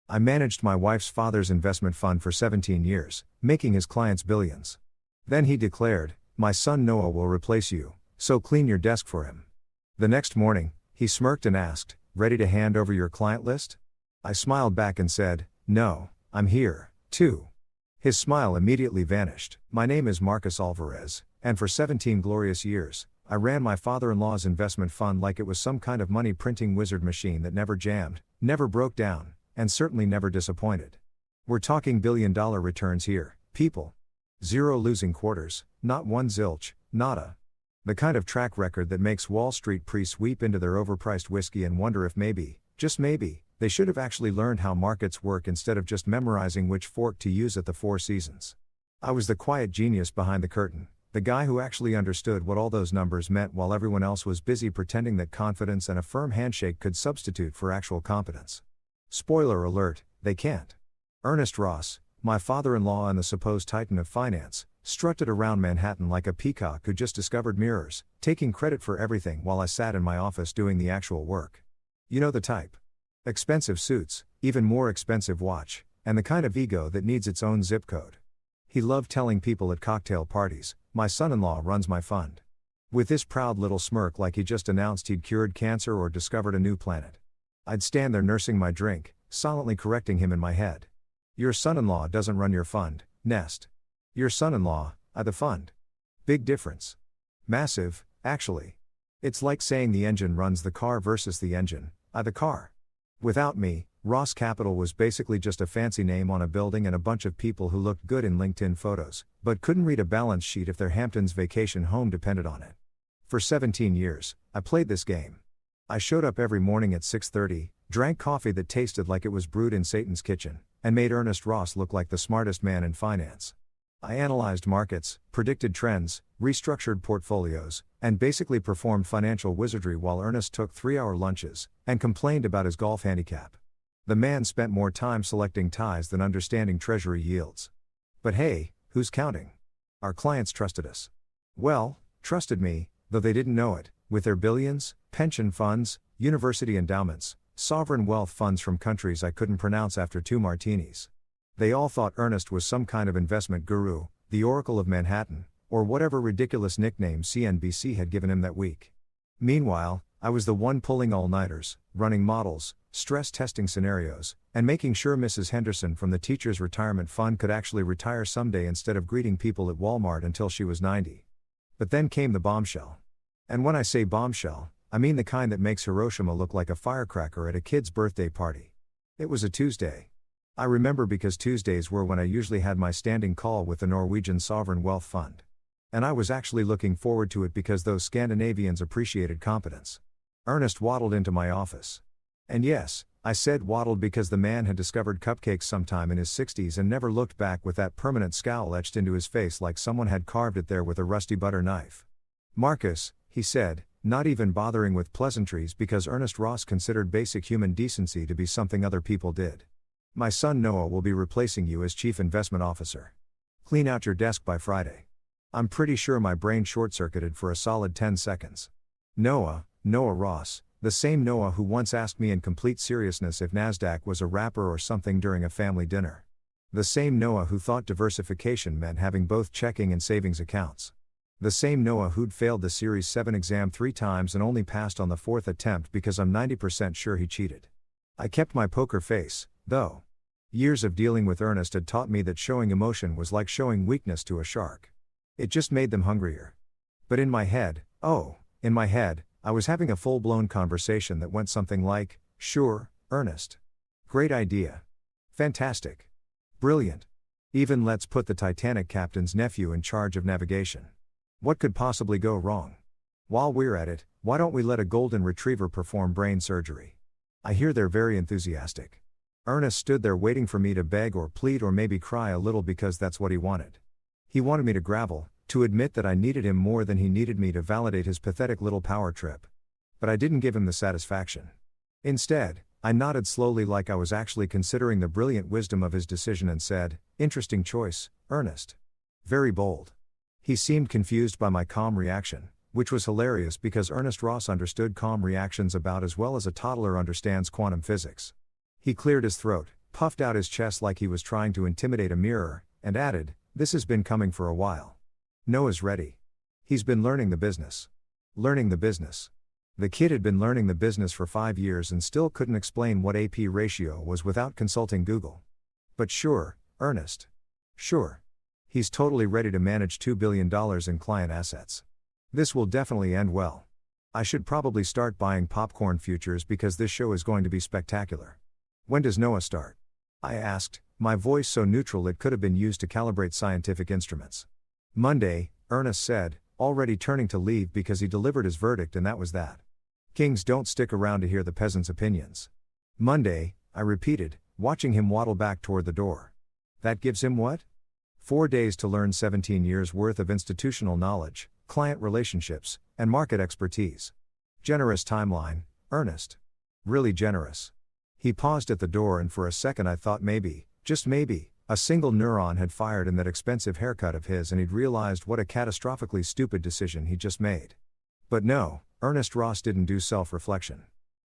I managed my wife's father's investment fund for 17 years, making his clients billions. Then he declared, "My son Noah will replace you, so clean your desk for him." The next morning, he smirked and asked, "Ready to hand over your client list?" I smiled back and said, "No, I'm here, too." His smile immediately vanished. "My name is Marcus Alvarez, and for 17 glorious years, I ran my father-in-law's investment fund like it was some kind of money printing wizard machine that never jammed, never broke down, and certainly never disappointed. We're talking billion-dollar returns here, people. 0 losing quarters, not 1 zilch, nada. The kind of track record that makes Wall Street priests weep into their overpriced whiskey and wonder if maybe, just maybe, they should have actually learned how markets work instead of just memorizing which fork to use at the Four Seasons. I was the quiet genius behind the curtain, the guy who actually understood what all those numbers meant while everyone else was busy pretending that confidence and a firm handshake could substitute for actual competence. Spoiler alert, they can't. Ernest Ross, my father-in-law and the supposed titan of finance, strutted around Manhattan like a peacock who just discovered mirrors, taking credit for everything while I sat in my office doing the actual work. You know the type. Expensive suits, even more expensive watch, and the kind of ego that needs its own zip code. He loved telling people at cocktail parties, "My son-in-law runs my fund." With this proud little smirk like he just announced he'd cured cancer or discovered a new planet. I'd stand there nursing my drink, silently correcting him in my head. "Your son-in-law doesn't run your fund, Nest. Your son-in-law, the fund. Big difference. Massive, actually. It's like saying the engine runs the car versus the engine, the car." Without me, Ross Capital was basically just a fancy name on a building and a bunch of people who looked good in LinkedIn photos, but couldn't read a balance sheet if their Hamptons vacation home depended on it. For 17 years, I played this game. I showed up every morning at 6:30, drank coffee that tasted like it was brewed in Satan's kitchen, and made Ernest Ross look like the smartest man in finance. I analyzed markets, predicted trends, restructured portfolios, and basically performed financial wizardry while Ernest took 3-hour lunches, and complained about his golf handicap. The man spent more time selecting ties than understanding treasury yields. But hey, who's counting? Our clients trusted us. Well, trusted me, though they didn't know it, with their billions, pension funds, university endowments, sovereign wealth funds from countries I couldn't pronounce after 2 martinis. They all thought Ernest was some kind of investment guru, the Oracle of Manhattan, or whatever ridiculous nickname CNBC had given him that week. Meanwhile, I was the one pulling all-nighters, running models, stress testing scenarios, and making sure Mrs. Henderson from the Teachers' Retirement Fund could actually retire someday instead of greeting people at Walmart until she was 90. But then came the bombshell. And when I say bombshell, I mean the kind that makes Hiroshima look like a firecracker at a kid's birthday party. It was a Tuesday. I remember because Tuesdays were when I usually had my standing call with the Norwegian Sovereign Wealth Fund. And I was actually looking forward to it because those Scandinavians appreciated competence. Ernest waddled into my office. And yes, I said waddled because the man had discovered cupcakes sometime in his 60s and never looked back with that permanent scowl etched into his face like someone had carved it there with a rusty butter knife. "Marcus," he said, not even bothering with pleasantries because Ernest Ross considered basic human decency to be something other people did. "My son Noah will be replacing you as Chief Investment Officer. Clean out your desk by Friday." I'm pretty sure my brain short-circuited for a solid 10 seconds. Noah Ross, the same Noah who once asked me in complete seriousness if Nasdaq was a rapper or something during a family dinner. The same Noah who thought diversification meant having both checking and savings accounts. The same Noah who'd failed the Series 7 exam 3 times and only passed on the 4th attempt because I'm 90% sure he cheated. I kept my poker face, though. Years of dealing with Ernest had taught me that showing emotion was like showing weakness to a shark. It just made them hungrier. But in my head, I was having a full-blown conversation that went something like, "Sure, Ernest. Great idea. Fantastic. Brilliant. Even let's put the Titanic captain's nephew in charge of navigation. What could possibly go wrong? While we're at it, why don't we let a golden retriever perform brain surgery?" I hear they're very enthusiastic. Ernest stood there waiting for me to beg or plead or maybe cry a little because that's what he wanted. He wanted me to gravel, to admit that I needed him more than he needed me to validate his pathetic little power trip. But I didn't give him the satisfaction. Instead, I nodded slowly like I was actually considering the brilliant wisdom of his decision and said, "Interesting choice, Ernest. Very bold." He seemed confused by my calm reaction, which was hilarious because Ernest Ross understood calm reactions about as well as a toddler understands quantum physics. He cleared his throat, puffed out his chest like he was trying to intimidate a mirror, and added, "This has been coming for a while. Noah's ready. He's been learning the business." Learning the business. The kid had been learning the business for 5 years and still couldn't explain what AP ratio was without consulting Google. But sure, Ernest. Sure. He's totally ready to manage $2 billion in client assets. This will definitely end well. I should probably start buying popcorn futures because this show is going to be spectacular. When does Noah start? I asked, my voice so neutral it could have been used to calibrate scientific instruments. Monday, Ernest said, already turning to leave because he delivered his verdict and that was that. Kings don't stick around to hear the peasants' opinions. Monday, I repeated, watching him waddle back toward the door. That gives him what? 4 days to learn 17 years worth of institutional knowledge, client relationships, and market expertise. Generous timeline, Ernest. Really generous. He paused at the door and for a second I thought maybe, just maybe, a single neuron had fired in that expensive haircut of his and he'd realized what a catastrophically stupid decision he just made. But no, Ernest Ross didn't do self-reflection.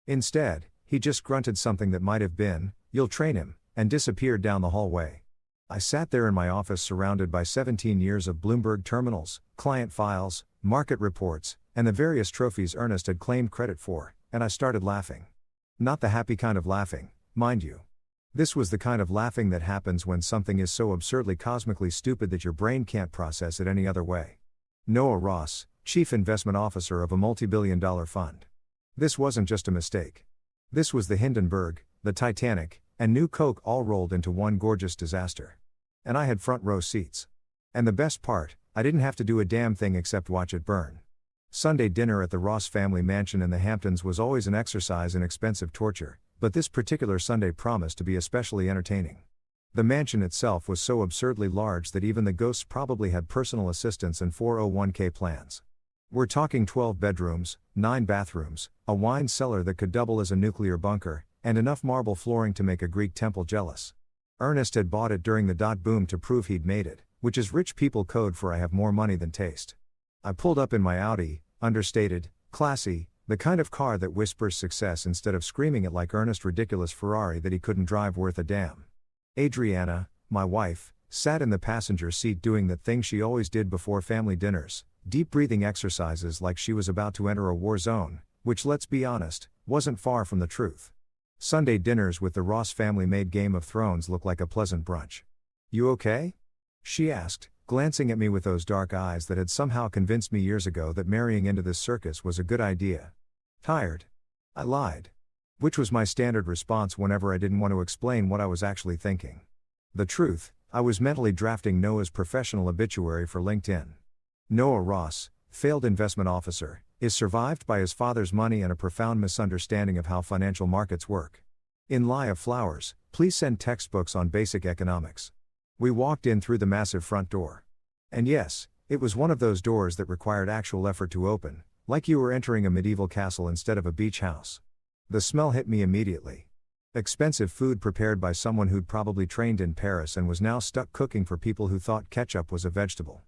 Instead, he just grunted something that might have been, "You'll train him," and disappeared down the hallway. I sat there in my office surrounded by 17 years of Bloomberg terminals, client files, market reports, and the various trophies Ernest had claimed credit for, and I started laughing. Not the happy kind of laughing, mind you. This was the kind of laughing that happens when something is so absurdly cosmically stupid that your brain can't process it any other way. Noah Ross, Chief Investment Officer of a multi-billion-dollar fund. This wasn't just a mistake. This was the Hindenburg, the Titanic, and New Coke all rolled into one gorgeous disaster. And I had front row seats. And the best part, I didn't have to do a damn thing except watch it burn. Sunday dinner at the Ross family mansion in the Hamptons was always an exercise in expensive torture, but this particular Sunday promised to be especially entertaining. The mansion itself was so absurdly large that even the ghosts probably had personal assistants and 401k plans. We're talking 12 bedrooms, 9 bathrooms, a wine cellar that could double as a nuclear bunker, and enough marble flooring to make a Greek temple jealous. Ernest had bought it during the dot boom to prove he'd made it, which is rich people code for I have more money than taste. I pulled up in my Audi, understated, classy, the kind of car that whispers success instead of screaming it like Ernest's ridiculous Ferrari that he couldn't drive worth a damn. Adriana, my wife, sat in the passenger seat doing the thing she always did before family dinners, deep breathing exercises like she was about to enter a war zone, which let's be honest, wasn't far from the truth. Sunday dinners with the Ross family made Game of Thrones look like a pleasant brunch. "You okay?" she asked, glancing at me with those dark eyes that had somehow convinced me years ago that marrying into this circus was a good idea. "Tired." I lied. Which was my standard response whenever I didn't want to explain what I was actually thinking. The truth, I was mentally drafting Noah's professional obituary for LinkedIn. Noah Ross, failed investment officer, is survived by his father's money and a profound misunderstanding of how financial markets work. In Lie of Flowers, please send textbooks on basic economics. We walked in through the massive front door. And yes, it was one of those doors that required actual effort to open, like you were entering a medieval castle instead of a beach house. The smell hit me immediately. Expensive food prepared by someone who'd probably trained in Paris and was now stuck cooking for people who thought ketchup was a vegetable.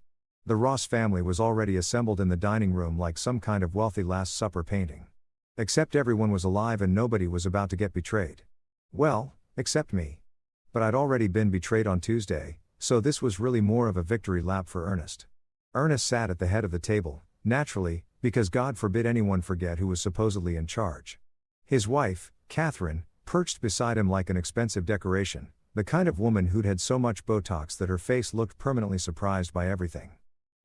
The Ross family was already assembled in the dining room like some kind of wealthy Last Supper painting. Except everyone was alive and nobody was about to get betrayed. Well, except me. But I'd already been betrayed on Tuesday, so this was really more of a victory lap for Ernest. Ernest sat at the head of the table, naturally, because God forbid anyone forget who was supposedly in charge. His wife, Catherine, perched beside him like an expensive decoration, the kind of woman who'd had so much Botox that her face looked permanently surprised by everything.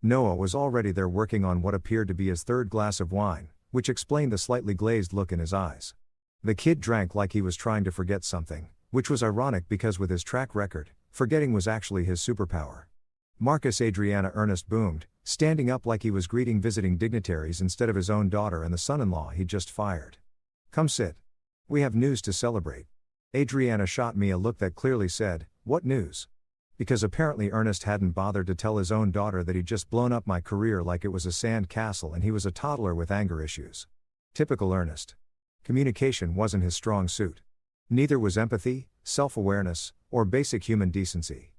Noah was already there working on what appeared to be his third glass of wine, which explained the slightly glazed look in his eyes. The kid drank like he was trying to forget something, which was ironic because with his track record, forgetting was actually his superpower. "Marcus," Adriana, Ernest boomed, standing up like he was greeting visiting dignitaries instead of his own daughter and the son-in-law he'd just fired. "Come sit. We have news to celebrate." Adriana shot me a look that clearly said, "What news?" Because apparently Ernest hadn't bothered to tell his own daughter that he'd just blown up my career like it was a sand castle and he was a toddler with anger issues. Typical Ernest. Communication wasn't his strong suit. Neither was empathy, self-awareness, or basic human decency.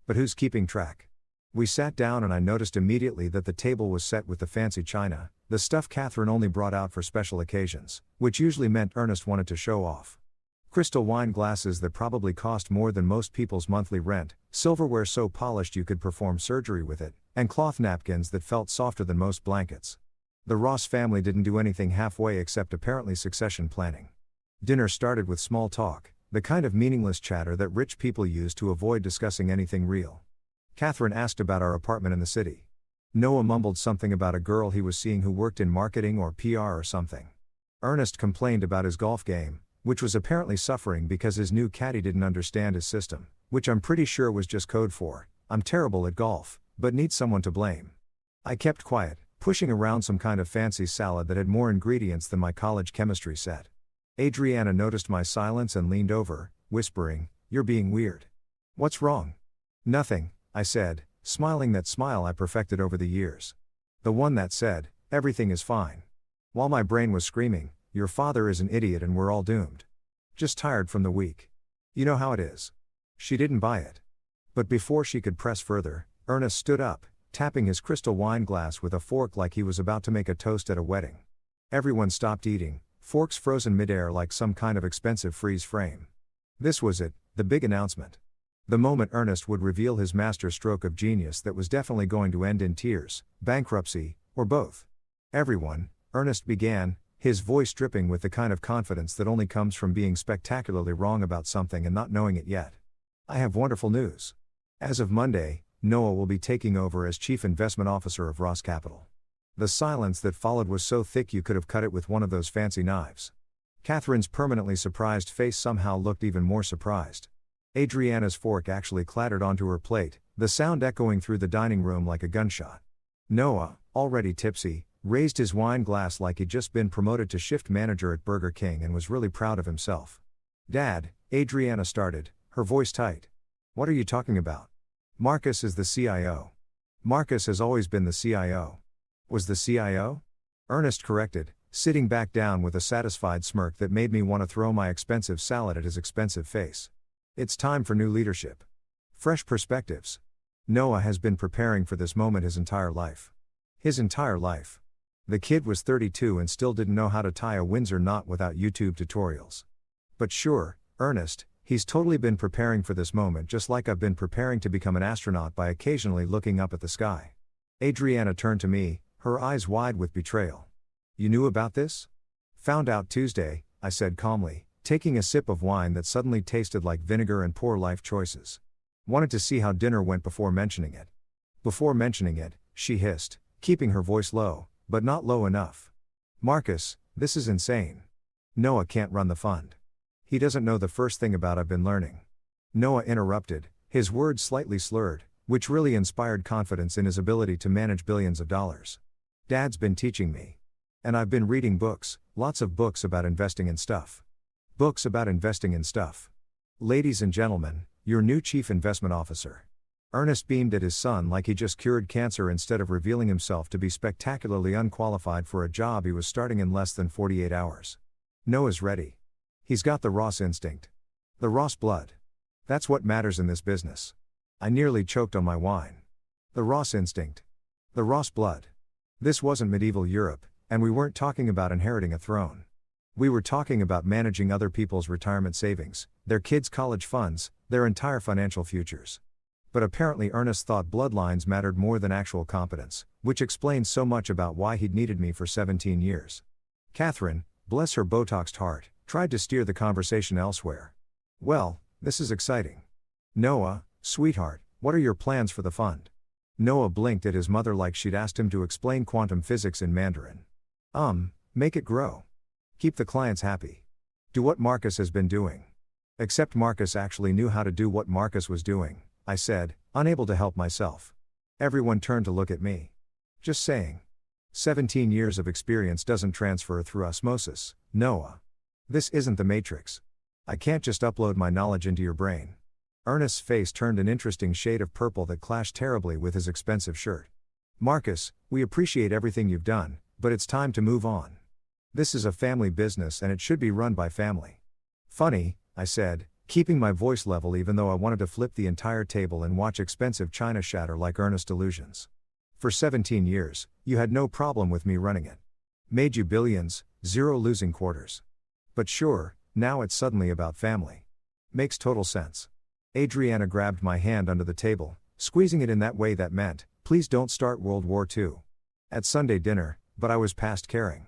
But who's keeping track? We sat down and I noticed immediately that the table was set with the fancy china, the stuff Catherine only brought out for special occasions, which usually meant Ernest wanted to show off. Crystal wine glasses that probably cost more than most people's monthly rent, silverware so polished you could perform surgery with it, and cloth napkins that felt softer than most blankets. The Ross family didn't do anything halfway except apparently succession planning. Dinner started with small talk, the kind of meaningless chatter that rich people use to avoid discussing anything real. Catherine asked about our apartment in the city. Noah mumbled something about a girl he was seeing who worked in marketing or PR or something. Ernest complained about his golf game, which was apparently suffering because his new caddy didn't understand his system, which I'm pretty sure was just code for, "I'm terrible at golf, but need someone to blame." I kept quiet, pushing around some kind of fancy salad that had more ingredients than my college chemistry set. Adriana noticed my silence and leaned over, whispering, "You're being weird." "What's wrong?" "Nothing," I said, smiling that smile I perfected over the years. The one that said, "Everything is fine." While my brain was screaming, "Your father is an idiot and we're all doomed. Just tired from the week. You know how it is." She didn't buy it. But before she could press further, Ernest stood up, tapping his crystal wine glass with a fork like he was about to make a toast at a wedding. Everyone stopped eating, forks frozen midair like some kind of expensive freeze frame. This was it, the big announcement. The moment Ernest would reveal his master stroke of genius that was definitely going to end in tears, bankruptcy, or both. "Everyone," Ernest began, his voice dripping with the kind of confidence that only comes from being spectacularly wrong about something and not knowing it yet. "I have wonderful news. As of Monday, Noah will be taking over as Chief Investment Officer of Ross Capital." The silence that followed was so thick you could have cut it with one of those fancy knives. Catherine's permanently surprised face somehow looked even more surprised. Adriana's fork actually clattered onto her plate, the sound echoing through the dining room like a gunshot. Noah, already tipsy, raised his wine glass like he'd just been promoted to shift manager at Burger King and was really proud of himself. "Dad," Adriana started, her voice tight. "What are you talking about?" "Marcus is the CIO. Marcus has always been the CIO. Was the CIO? Ernest corrected, sitting back down with a satisfied smirk that made me want to throw my expensive salad at his expensive face. It's time for new leadership. Fresh perspectives. Noah has been preparing for this moment his entire life. His entire life. The kid was 32 and still didn't know how to tie a Windsor knot without YouTube tutorials. But sure, Ernest, he's totally been preparing for this moment just like I've been preparing to become an astronaut by occasionally looking up at the sky. Adriana turned to me, her eyes wide with betrayal. "You knew about this?" "Found out Tuesday," I said calmly, taking a sip of wine that suddenly tasted like vinegar and poor life choices. "Wanted to see how dinner went before mentioning it." "Before mentioning it," she hissed, keeping her voice low, but not low enough. "Marcus, this is insane. Noah can't run the fund. He doesn't know the first thing about I've been learning." Noah interrupted, his words slightly slurred, which really inspired confidence in his ability to manage billions of dollars. "Dad's been teaching me. And I've been reading books, lots of books about investing in stuff. Books about investing in stuff. Ladies and gentlemen, your new Chief Investment Officer." Ernest beamed at his son like he just cured cancer instead of revealing himself to be spectacularly unqualified for a job he was starting in less than 48 hours. "Noah's ready. He's got the Ross instinct. The Ross blood. That's what matters in this business." I nearly choked on my wine. The Ross instinct. The Ross blood. This wasn't medieval Europe, and we weren't talking about inheriting a throne. We were talking about managing other people's retirement savings, their kids' college funds, their entire financial futures. But apparently Ernest thought bloodlines mattered more than actual competence, which explains so much about why he'd needed me for 17 years. Catherine, bless her Botoxed heart, tried to steer the conversation elsewhere. "Well, this is exciting. Noah, sweetheart, what are your plans for the fund?" Noah blinked at his mother like she'd asked him to explain quantum physics in Mandarin. Make it grow. Keep the clients happy. Do what Marcus has been doing." Except Marcus actually knew how to do what Marcus was doing, I said, unable to help myself. Everyone turned to look at me. "Just saying. 17 years of experience doesn't transfer through osmosis, Noah. This isn't the Matrix. I can't just upload my knowledge into your brain." Ernest's face turned an interesting shade of purple that clashed terribly with his expensive shirt. "Marcus, we appreciate everything you've done, but it's time to move on. This is a family business and it should be run by family." "Funny," I said, keeping my voice level even though I wanted to flip the entire table and watch expensive china shatter like Ernest illusions. "For 17 years, you had no problem with me running it. Made you billions, zero losing quarters. But sure, Now it's suddenly about family. Makes total sense. Adriana grabbed my hand under the table, squeezing it in that way that meant, please don't start World War II. At Sunday dinner, but I was past caring.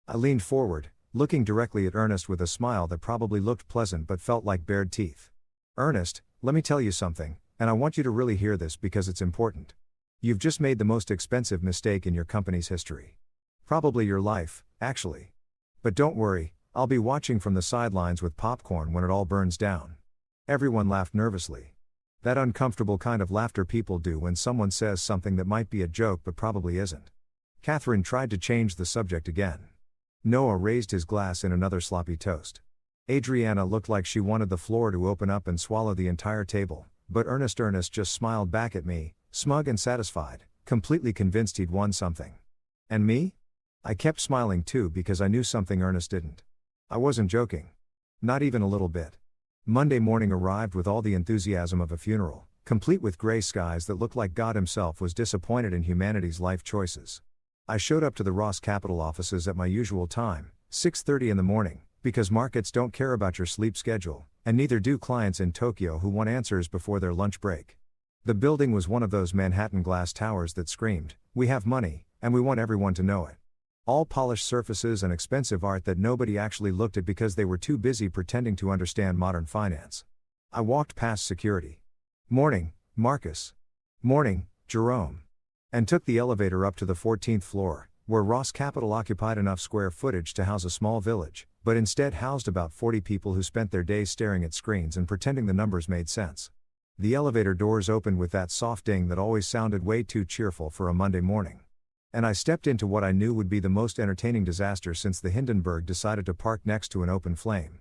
I leaned forward, looking directly at Ernest with a smile that probably looked pleasant but felt like bared teeth. Ernest, let me tell you something, and I want you to really hear this because it's important. You've just made the most expensive mistake in your company's history. Probably your life, actually. But don't worry, I'll be watching from the sidelines with popcorn when it all burns down. Everyone laughed nervously. That uncomfortable kind of laughter people do when someone says something that might be a joke but probably isn't. Catherine tried to change the subject again. Noah raised his glass in another sloppy toast. Adriana looked like she wanted the floor to open up and swallow the entire table, but Ernest just smiled back at me, smug and satisfied, completely convinced he'd won something. And me? I kept smiling too because I knew something Ernest didn't. I wasn't joking. Not even a little bit. Monday morning arrived with all the enthusiasm of a funeral, complete with gray skies that looked like God himself was disappointed in humanity's life choices. I showed up to the Ross Capital offices at my usual time, 6:30 in the morning, because markets don't care about your sleep schedule, and neither do clients in Tokyo who want answers before their lunch break. The building was one of those Manhattan glass towers that screamed, "We have money, and we want everyone to know it." All polished surfaces and expensive art that nobody actually looked at because they were too busy pretending to understand modern finance. I walked past security. "Morning, Marcus." "Morning, Jerome." And took the elevator up to the 14th floor, where Ross Capital occupied enough square footage to house a small village, but instead housed about 40 people who spent their days staring at screens and pretending the numbers made sense. The elevator doors opened with that soft ding that always sounded way too cheerful for a Monday morning. And I stepped into what I knew would be the most entertaining disaster since the Hindenburg decided to park next to an open flame.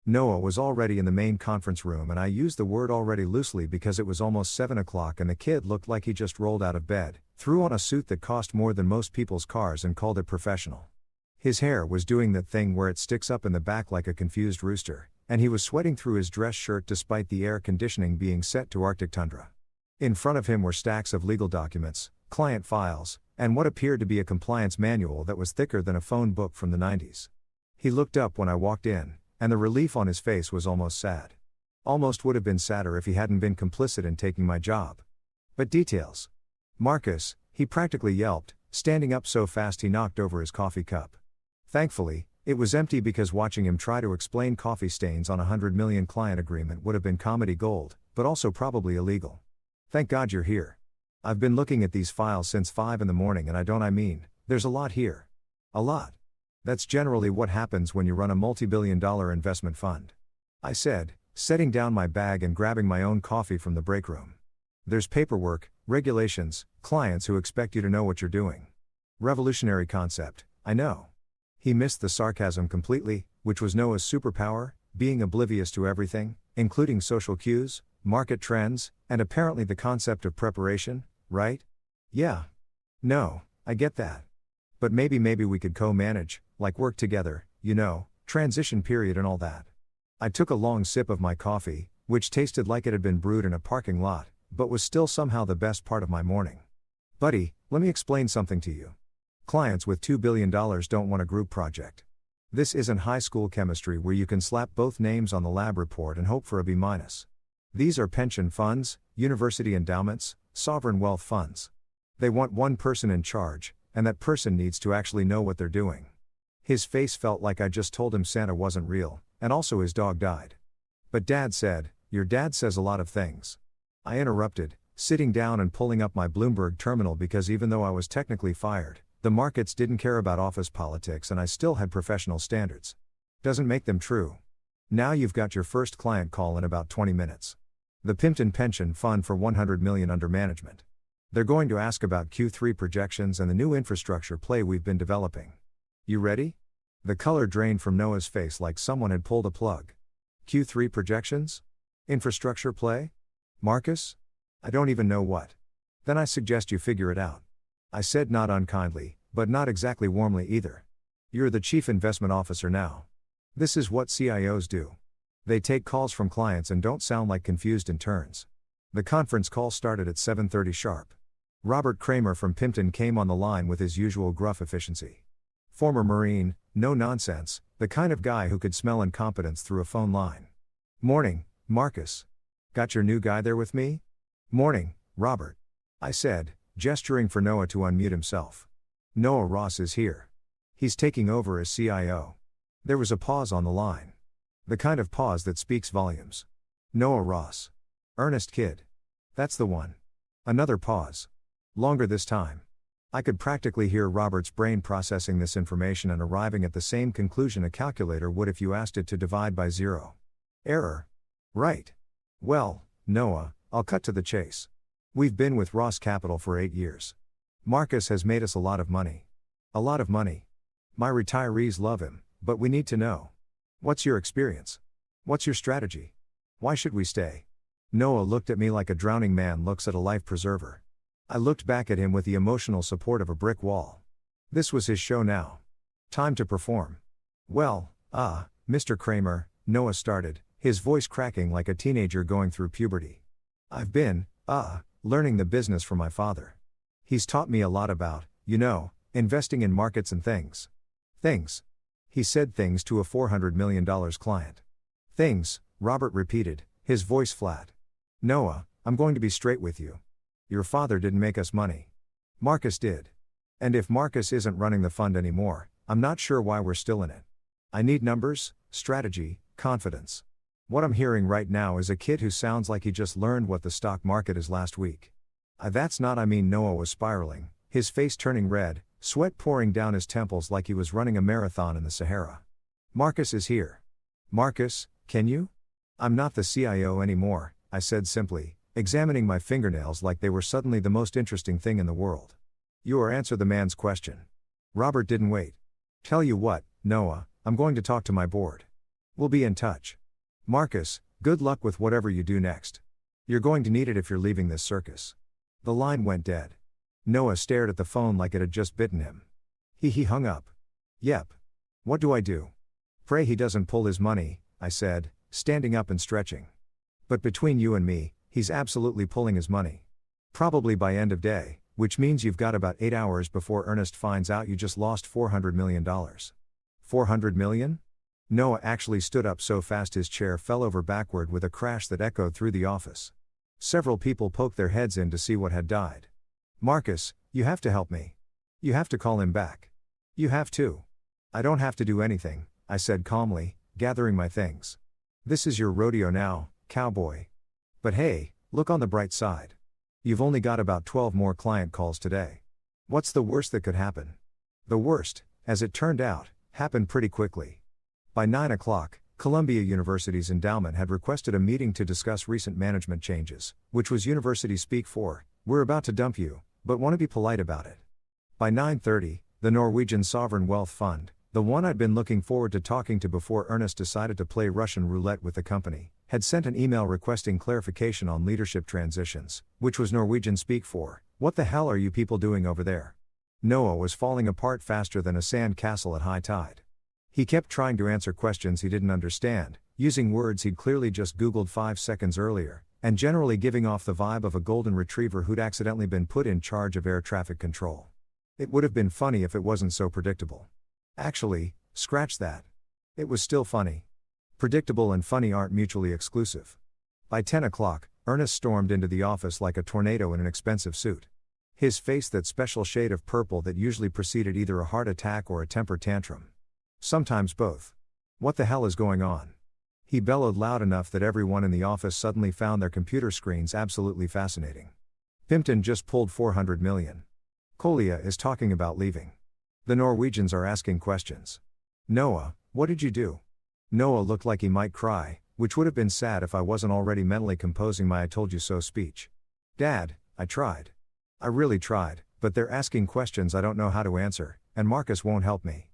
Noah was already in the main conference room, and I used the word already loosely because it was almost 7 o'clock and the kid looked like he just rolled out of bed, threw on a suit that cost more than most people's cars and called it professional. His hair was doing that thing where it sticks up in the back like a confused rooster, and he was sweating through his dress shirt despite the air conditioning being set to Arctic tundra. In front of him were stacks of legal documents, client files, and what appeared to be a compliance manual that was thicker than a phone book from the 90s. He looked up when I walked in, and the relief on his face was almost sad. Almost would have been sadder if he hadn't been complicit in taking my job. But details. "Marcus," he practically yelped, standing up so fast he knocked over his coffee cup. Thankfully, it was empty because watching him try to explain coffee stains on a $100 million client agreement would have been comedy gold, but also probably illegal. "Thank God you're here. I've been looking at these files since 5 in the morning and there's a lot here. A lot. That's generally what happens when you run a multi-billion-dollar investment fund," I said, setting down my bag and grabbing my own coffee from the break room. "There's paperwork, regulations, clients who expect you to know what you're doing. Revolutionary concept, I know." He missed the sarcasm completely, which was Noah's superpower, being oblivious to everything, including social cues, market trends, and apparently the concept of preparation, right? "Yeah. No, I get that. But maybe we could co-manage, like work together, transition period and all that." I took a long sip of my coffee, which tasted like it had been brewed in a parking lot, but was still somehow the best part of my morning. "Buddy, let me explain something to you. Clients with $2 billion don't want a group project. This isn't high school chemistry where you can slap both names on the lab report and hope for a B-. These are pension funds, university endowments, sovereign wealth funds. They want one person in charge, and that person needs to actually know what they're doing." His face felt like I just told him Santa wasn't real, and also his dog died. "But Dad said," "Your dad says a lot of things." I interrupted, sitting down and pulling up my Bloomberg terminal because even though I was technically fired, the markets didn't care about office politics and I still had professional standards. "Doesn't make them true. Now you've got your first client call in about 20 minutes. The Pimpton Pension Fund for $100 million under management. They're going to ask about Q3 projections and the new infrastructure play we've been developing. You ready?" The color drained from Noah's face like someone had pulled a plug. "Q3 projections? Infrastructure play? Marcus? I don't even know what." "Then I suggest you figure it out," I said, not unkindly, but not exactly warmly either. "You're the chief investment officer now. This is what CIOs do. They take calls from clients and don't sound like confused interns." The conference call started at 7:30 sharp. Robert Kramer from Pimpton came on the line with his usual gruff efficiency. Former Marine, no nonsense, the kind of guy who could smell incompetence through a phone line. Morning, Marcus. Got your new guy there with me? Morning, Robert. I said, gesturing for Noah to unmute himself. Noah Ross is here. He's taking over as CIO. There was a pause on the line. The kind of pause that speaks volumes. Noah Ross. Ernest Kidd. That's the one. Another pause. Longer this time. I could practically hear Robert's brain processing this information and arriving at the same conclusion a calculator would if you asked it to divide by 0. Error. Right. Well, Noah, I'll cut to the chase. We've been with Ross Capital for 8 years. Marcus has made us a lot of money. A lot of money. My retirees love him, but we need to know. What's your experience? What's your strategy? Why should we stay? Noah looked at me like a drowning man looks at a life preserver. I looked back at him with the emotional support of a brick wall. This was his show now. Time to perform. Well, Mr. Kramer, Noah started, his voice cracking like a teenager going through puberty. I've been, learning the business from my father. He's taught me a lot about, investing in markets and things. Things. He said things to a $400 million client. Things, Robert repeated, his voice flat. Noah, I'm going to be straight with you. Your father didn't make us money. Marcus did. And if Marcus isn't running the fund anymore, I'm not sure why we're still in it. I need numbers, strategy, confidence. What I'm hearing right now is a kid who sounds like he just learned what the stock market is last week. Noah was spiraling, his face turning red, sweat pouring down his temples like he was running a marathon in the Sahara. Marcus is here. Marcus, can you? I'm not the CIO anymore, I said simply, examining my fingernails like they were suddenly the most interesting thing in the world. Answer the man's question. Robert didn't wait. Tell you what, Noah, I'm going to talk to my board. We'll be in touch. Marcus, good luck with whatever you do next. You're going to need it if you're leaving this circus. The line went dead. Noah stared at the phone like it had just bitten him. He hung up. Yep. What do I do? Pray he doesn't pull his money, I said, standing up and stretching. But between you and me, he's absolutely pulling his money. Probably by end of day, which means you've got about 8 hours before Ernest finds out you just lost $400 million. $400 million? Noah actually stood up so fast his chair fell over backward with a crash that echoed through the office. Several people poked their heads in to see what had died. Marcus, you have to help me. You have to call him back. You have to. I don't have to do anything, I said calmly, gathering my things. This is your rodeo now, cowboy. But hey, look on the bright side. You've only got about 12 more client calls today. What's the worst that could happen? The worst, as it turned out, happened pretty quickly. By 9 o'clock, Columbia University's endowment had requested a meeting to discuss recent management changes, which was university speak for, we're about to dump you, but want to be polite about it. By 9:30, the Norwegian Sovereign Wealth Fund, the one I'd been looking forward to talking to before Ernest decided to play Russian roulette with the company, had sent an email requesting clarification on leadership transitions, which was Norwegian speak for, what the hell are you people doing over there? Noah was falling apart faster than a sand castle at high tide. He kept trying to answer questions he didn't understand, using words he'd clearly just Googled 5 seconds earlier, and generally giving off the vibe of a golden retriever who'd accidentally been put in charge of air traffic control. It would have been funny if it wasn't so predictable. Actually, scratch that. It was still funny. Predictable and funny aren't mutually exclusive. By 10 o'clock, Ernest stormed into the office like a tornado in an expensive suit. His face that special shade of purple that usually preceded either a heart attack or a temper tantrum. Sometimes both. What the hell is going on? He bellowed loud enough that everyone in the office suddenly found their computer screens absolutely fascinating. Pimpton just pulled $400 million. Kolia is talking about leaving. The Norwegians are asking questions. Noah, what did you do? Noah looked like he might cry, which would have been sad if I wasn't already mentally composing my I told you so speech. Dad, I tried. I really tried, but they're asking questions I don't know how to answer, and Marcus won't help me.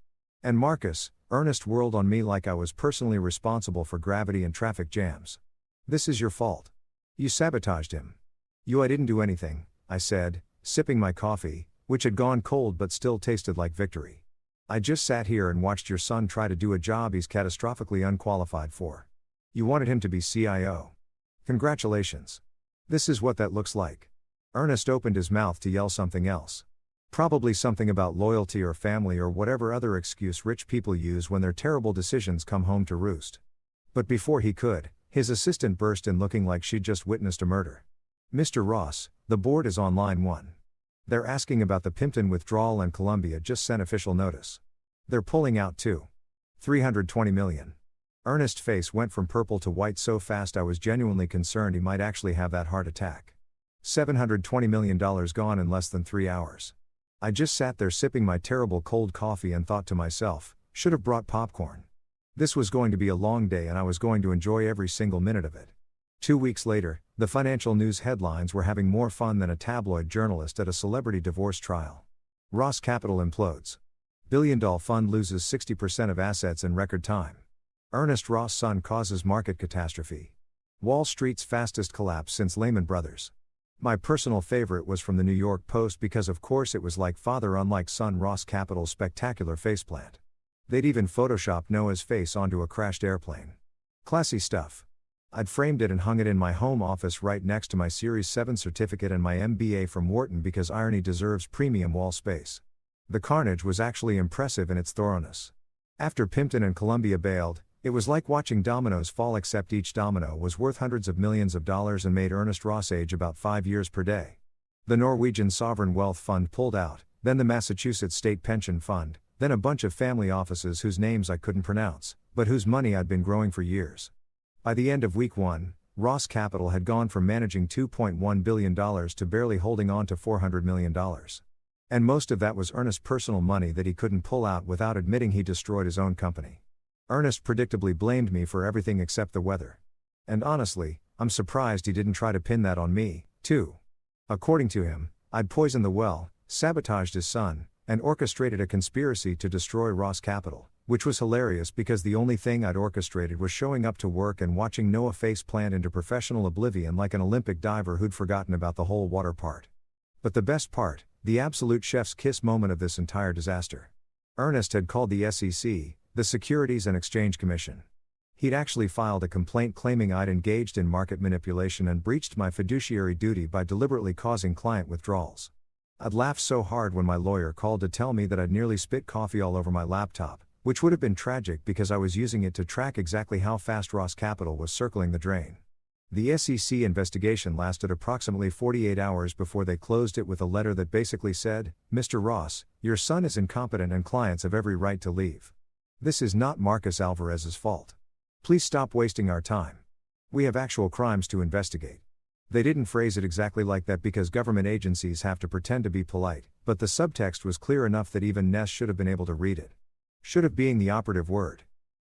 And Marcus, Ernest whirled on me like I was personally responsible for gravity and traffic jams. This is your fault. You sabotaged him. I didn't do anything, I said, sipping my coffee, which had gone cold but still tasted like victory. I just sat here and watched your son try to do a job he's catastrophically unqualified for. You wanted him to be CIO. Congratulations. This is what that looks like. Ernest opened his mouth to yell something else. Probably something about loyalty or family or whatever other excuse rich people use when their terrible decisions come home to roost. But before he could, his assistant burst in looking like she'd just witnessed a murder. "Mr. Ross, the board is on line 1. They're asking about the Pimpton withdrawal and Columbia just sent official notice. They're pulling out too. $320 million. Ernest's face went from purple to white so fast I was genuinely concerned he might actually have that heart attack. $720 million gone in less than 3 hours. I just sat there sipping my terrible cold coffee and thought to myself, should have brought popcorn. This was going to be a long day and I was going to enjoy every single minute of it. 2 weeks later, the financial news headlines were having more fun than a tabloid journalist at a celebrity divorce trial. Ross Capital implodes. Billion-dollar fund loses 60% of assets in record time. Ernest Ross' son causes market catastrophe. Wall Street's fastest collapse since Lehman Brothers. My personal favorite was from the New York Post because of course it was like father unlike son Ross Capital's spectacular faceplant. They'd even photoshopped Noah's face onto a crashed airplane. Classy stuff. I'd framed it and hung it in my home office right next to my Series 7 certificate and my MBA from Wharton because irony deserves premium wall space. The carnage was actually impressive in its thoroughness. After Pimpton and Columbia bailed, it was like watching dominoes fall except each domino was worth hundreds of millions of dollars and made Ernest Ross age about 5 years per day. The Norwegian Sovereign Wealth Fund pulled out, then the Massachusetts State Pension Fund, then a bunch of family offices whose names I couldn't pronounce, but whose money I'd been growing for years. By the end of week 1, Ross Capital had gone from managing $2.1 billion to barely holding on to $400 million. And most of that was Ernest's personal money that he couldn't pull out without admitting he destroyed his own company. Ernest predictably blamed me for everything except the weather. And honestly, I'm surprised he didn't try to pin that on me, too. According to him, I'd poisoned the well, sabotaged his son, and orchestrated a conspiracy to destroy Ross Capital, which was hilarious because the only thing I'd orchestrated was showing up to work and watching Noah face plant into professional oblivion like an Olympic diver who'd forgotten about the whole water part. But the best part, the absolute chef's kiss moment of this entire disaster. Ernest had called the SEC, the Securities and Exchange Commission. He'd actually filed a complaint claiming I'd engaged in market manipulation and breached my fiduciary duty by deliberately causing client withdrawals. I'd laughed so hard when my lawyer called to tell me that I'd nearly spit coffee all over my laptop, which would have been tragic because I was using it to track exactly how fast Ross Capital was circling the drain. The SEC investigation lasted approximately 48 hours before they closed it with a letter that basically said, "Mr. Ross, your son is incompetent and clients have every right to leave. This is not Marcus Alvarez's fault. Please stop wasting our time. We have actual crimes to investigate." They didn't phrase it exactly like that because government agencies have to pretend to be polite, but the subtext was clear enough that even Ness should have been able to read it. Should have being the operative word.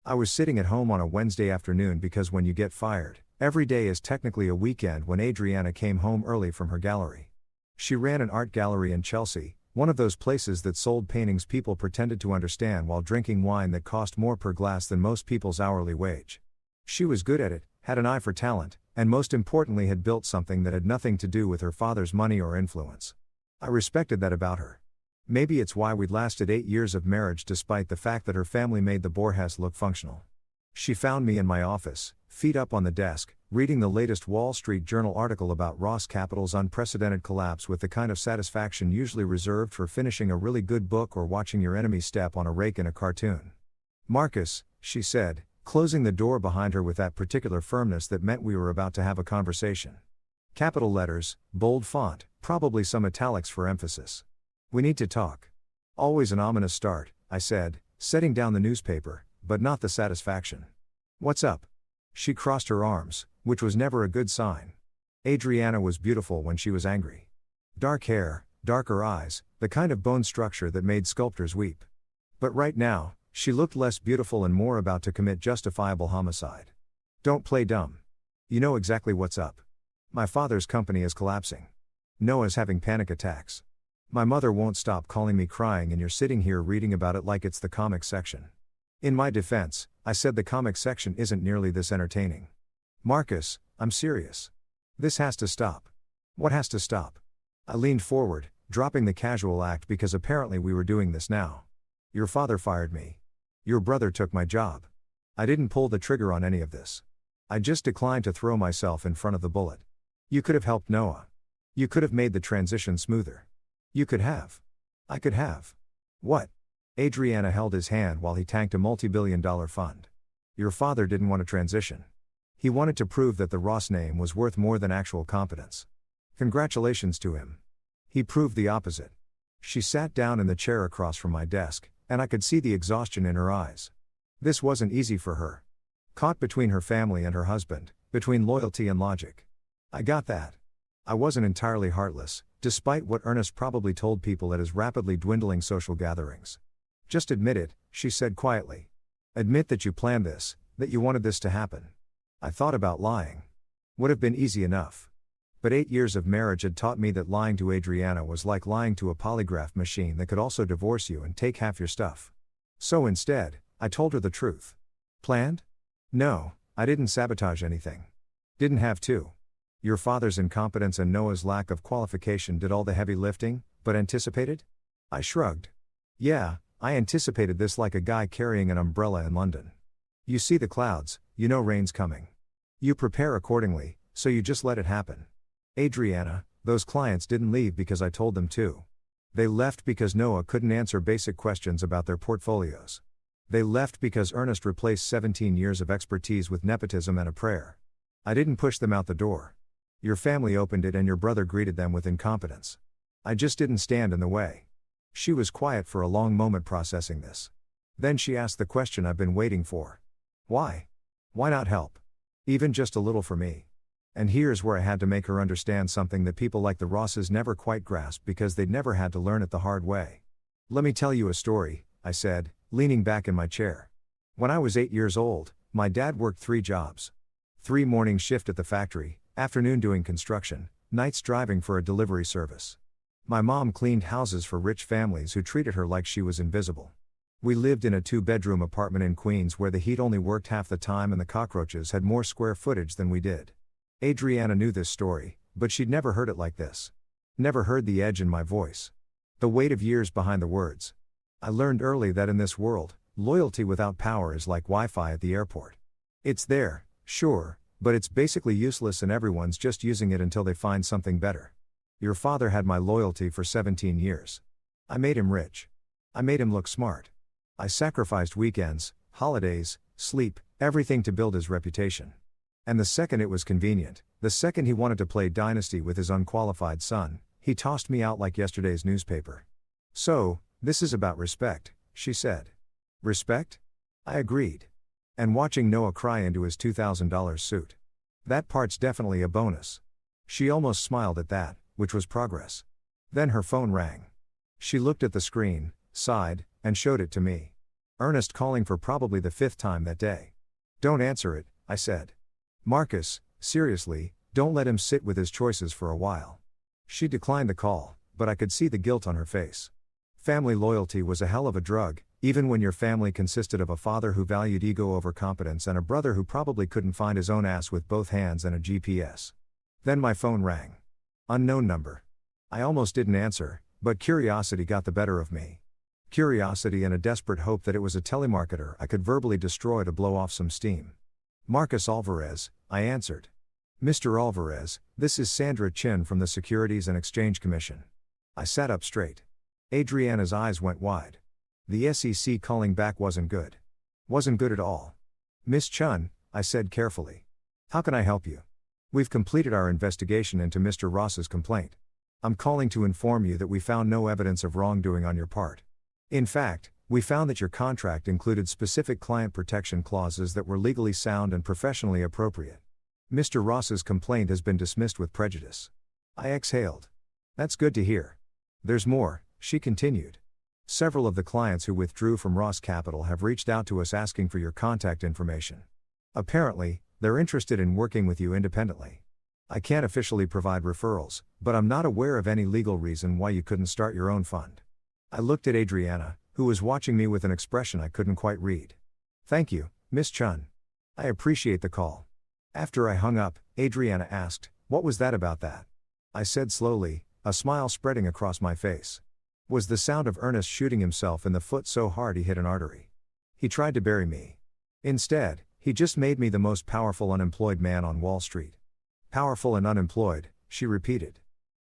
I was sitting at home on a Wednesday afternoon because when you get fired, every day is technically a weekend when Adriana came home early from her gallery. She ran an art gallery in Chelsea, one of those places that sold paintings people pretended to understand while drinking wine that cost more per glass than most people's hourly wage. She was good at it, had an eye for talent, and most importantly had built something that had nothing to do with her father's money or influence. I respected that about her. Maybe it's why we'd lasted 8 years of marriage despite the fact that her family made the Borges look functional. She found me in my office, feet up on the desk, reading the latest Wall Street Journal article about Ross Capital's unprecedented collapse with the kind of satisfaction usually reserved for finishing a really good book or watching your enemy step on a rake in a cartoon. "Marcus," she said, closing the door behind her with that particular firmness that meant we were about to have a conversation. Capital letters, bold font, probably some italics for emphasis. "We need to talk." Always an ominous start, I said, setting down the newspaper, but not the satisfaction. "What's up?" She crossed her arms, which was never a good sign. Adriana was beautiful when she was angry. Dark hair, darker eyes, the kind of bone structure that made sculptors weep. But right now, she looked less beautiful and more about to commit justifiable homicide. "Don't play dumb. You know exactly what's up. My father's company is collapsing. Noah's having panic attacks. My mother won't stop calling me crying and you're sitting here reading about it like it's the comic section." In my defense, I said the comic section isn't nearly this entertaining. "Marcus, I'm serious. This has to stop." "What has to stop?" I leaned forward, dropping the casual act because apparently we were doing this now. "Your father fired me. Your brother took my job. I didn't pull the trigger on any of this. I just declined to throw myself in front of the bullet. You could have helped Noah. You could have made the transition smoother. You could have. I could have. What? Adriana held his hand while he tanked a multi-billion-dollar fund. Your father didn't want to transition. He wanted to prove that the Ross name was worth more than actual competence. Congratulations to him. He proved the opposite. She sat down in the chair across from my desk, and I could see the exhaustion in her eyes. This wasn't easy for her. Caught between her family and her husband, between loyalty and logic. I got that. I wasn't entirely heartless, despite what Ernest probably told people at his rapidly dwindling social gatherings. Just admit it, she said quietly. Admit that you planned this, that you wanted this to happen. I thought about lying. Would have been easy enough. But 8 years of marriage had taught me that lying to Adriana was like lying to a polygraph machine that could also divorce you and take half your stuff. So instead, I told her the truth. Planned? No, I didn't sabotage anything. Didn't have to. Your father's incompetence and Noah's lack of qualification did all the heavy lifting, but anticipated? I shrugged. Yeah, I anticipated this like a guy carrying an umbrella in London. You see the clouds, you know rain's coming. You prepare accordingly, so you just let it happen. Adriana, those clients didn't leave because I told them to. They left because Noah couldn't answer basic questions about their portfolios. They left because Ernest replaced 17 years of expertise with nepotism and a prayer. I didn't push them out the door. Your family opened it and your brother greeted them with incompetence. I just didn't stand in the way. She was quiet for a long moment processing this. Then she asked the question I've been waiting for. Why? Why not help? Even just a little for me. And here's where I had to make her understand something that people like the Rosses never quite grasped because they'd never had to learn it the hard way. Let me tell you a story, I said, leaning back in my chair. When I was 8 years old, my dad worked 3 jobs. 3 morning shift at the factory, afternoon doing construction, nights driving for a delivery service. My mom cleaned houses for rich families who treated her like she was invisible. We lived in a 2-bedroom apartment in Queens where the heat only worked half the time and the cockroaches had more square footage than we did. Adriana knew this story, but she'd never heard it like this. Never heard the edge in my voice. The weight of years behind the words. I learned early that in this world, loyalty without power is like Wi-Fi at the airport. It's there, sure, but it's basically useless and everyone's just using it until they find something better. Your father had my loyalty for 17 years. I made him rich. I made him look smart. I sacrificed weekends, holidays, sleep, everything to build his reputation. And the second it was convenient, the second he wanted to play dynasty with his unqualified son, he tossed me out like yesterday's newspaper. So, this is about respect, she said. Respect? I agreed. And watching Noah cry into his $2,000 suit. That part's definitely a bonus. She almost smiled at that, which was progress. Then her phone rang. She looked at the screen, sighed, and showed it to me. Ernest calling for probably the 5th time that day. Don't answer it, I said. Marcus, seriously, don't let him sit with his choices for a while. She declined the call, but I could see the guilt on her face. Family loyalty was a hell of a drug, even when your family consisted of a father who valued ego over competence and a brother who probably couldn't find his own ass with both hands and a GPS. Then my phone rang. Unknown number. I almost didn't answer, but curiosity got the better of me. Curiosity and a desperate hope that it was a telemarketer I could verbally destroy to blow off some steam. Marcus Alvarez, I answered. Mr. Alvarez, this is Sandra Chin from the Securities and Exchange Commission. I sat up straight. Adriana's eyes went wide. The SEC calling back wasn't good. Wasn't good at all. Miss Chun, I said carefully. How can I help you? We've completed our investigation into Mr. Ross's complaint. I'm calling to inform you that we found no evidence of wrongdoing on your part. In fact, we found that your contract included specific client protection clauses that were legally sound and professionally appropriate. Mr. Ross's complaint has been dismissed with prejudice. I exhaled. That's good to hear. There's more, she continued. Several of the clients who withdrew from Ross Capital have reached out to us asking for your contact information. Apparently, they're interested in working with you independently. I can't officially provide referrals, but I'm not aware of any legal reason why you couldn't start your own fund. I looked at Adriana, who was watching me with an expression I couldn't quite read. Thank you, Miss Chun. I appreciate the call. After I hung up, Adriana asked, what was that about that? I said slowly, a smile spreading across my face. Was the sound of Ernest shooting himself in the foot so hard he hit an artery? He tried to bury me. Instead, he just made me the most powerful unemployed man on Wall Street. Powerful and unemployed, she repeated.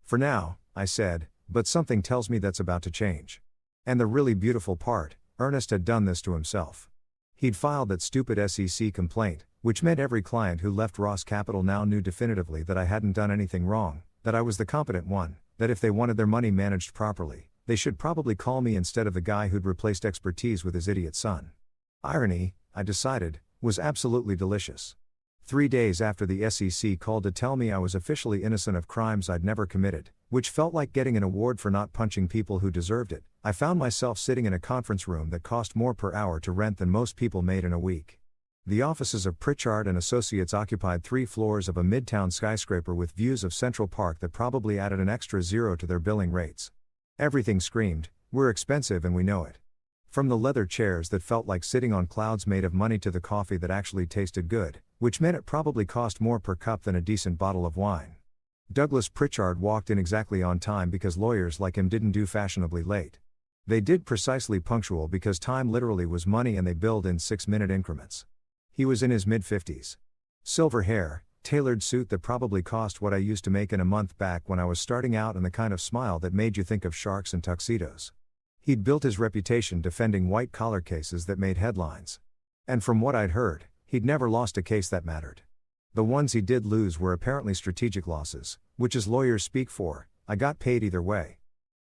For now, I said, but something tells me that's about to change. And the really beautiful part, Ernest had done this to himself. He'd filed that stupid SEC complaint, which meant every client who left Ross Capital now knew definitively that I hadn't done anything wrong, that I was the competent one, that if they wanted their money managed properly, they should probably call me instead of the guy who'd replaced expertise with his idiot son. Irony, I decided, was absolutely delicious. 3 days after the SEC called to tell me I was officially innocent of crimes I'd never committed, which felt like getting an award for not punching people who deserved it, I found myself sitting in a conference room that cost more per hour to rent than most people made in a week. The offices of Pritchard and Associates occupied 3 floors of a midtown skyscraper with views of Central Park that probably added an extra zero to their billing rates. Everything screamed, "We're expensive and we know it." From the leather chairs that felt like sitting on clouds made of money to the coffee that actually tasted good, which meant it probably cost more per cup than a decent bottle of wine. Douglas Pritchard walked in exactly on time because lawyers like him didn't do fashionably late. They did precisely punctual because time literally was money and they billed in 6-minute increments. He was in his mid-50s. Silver hair, tailored suit that probably cost what I used to make in a month back when I was starting out, and the kind of smile that made you think of sharks and tuxedos. He'd built his reputation defending white-collar cases that made headlines. And from what I'd heard, he'd never lost a case that mattered. The ones he did lose were apparently strategic losses, which as lawyers speak for, I got paid either way.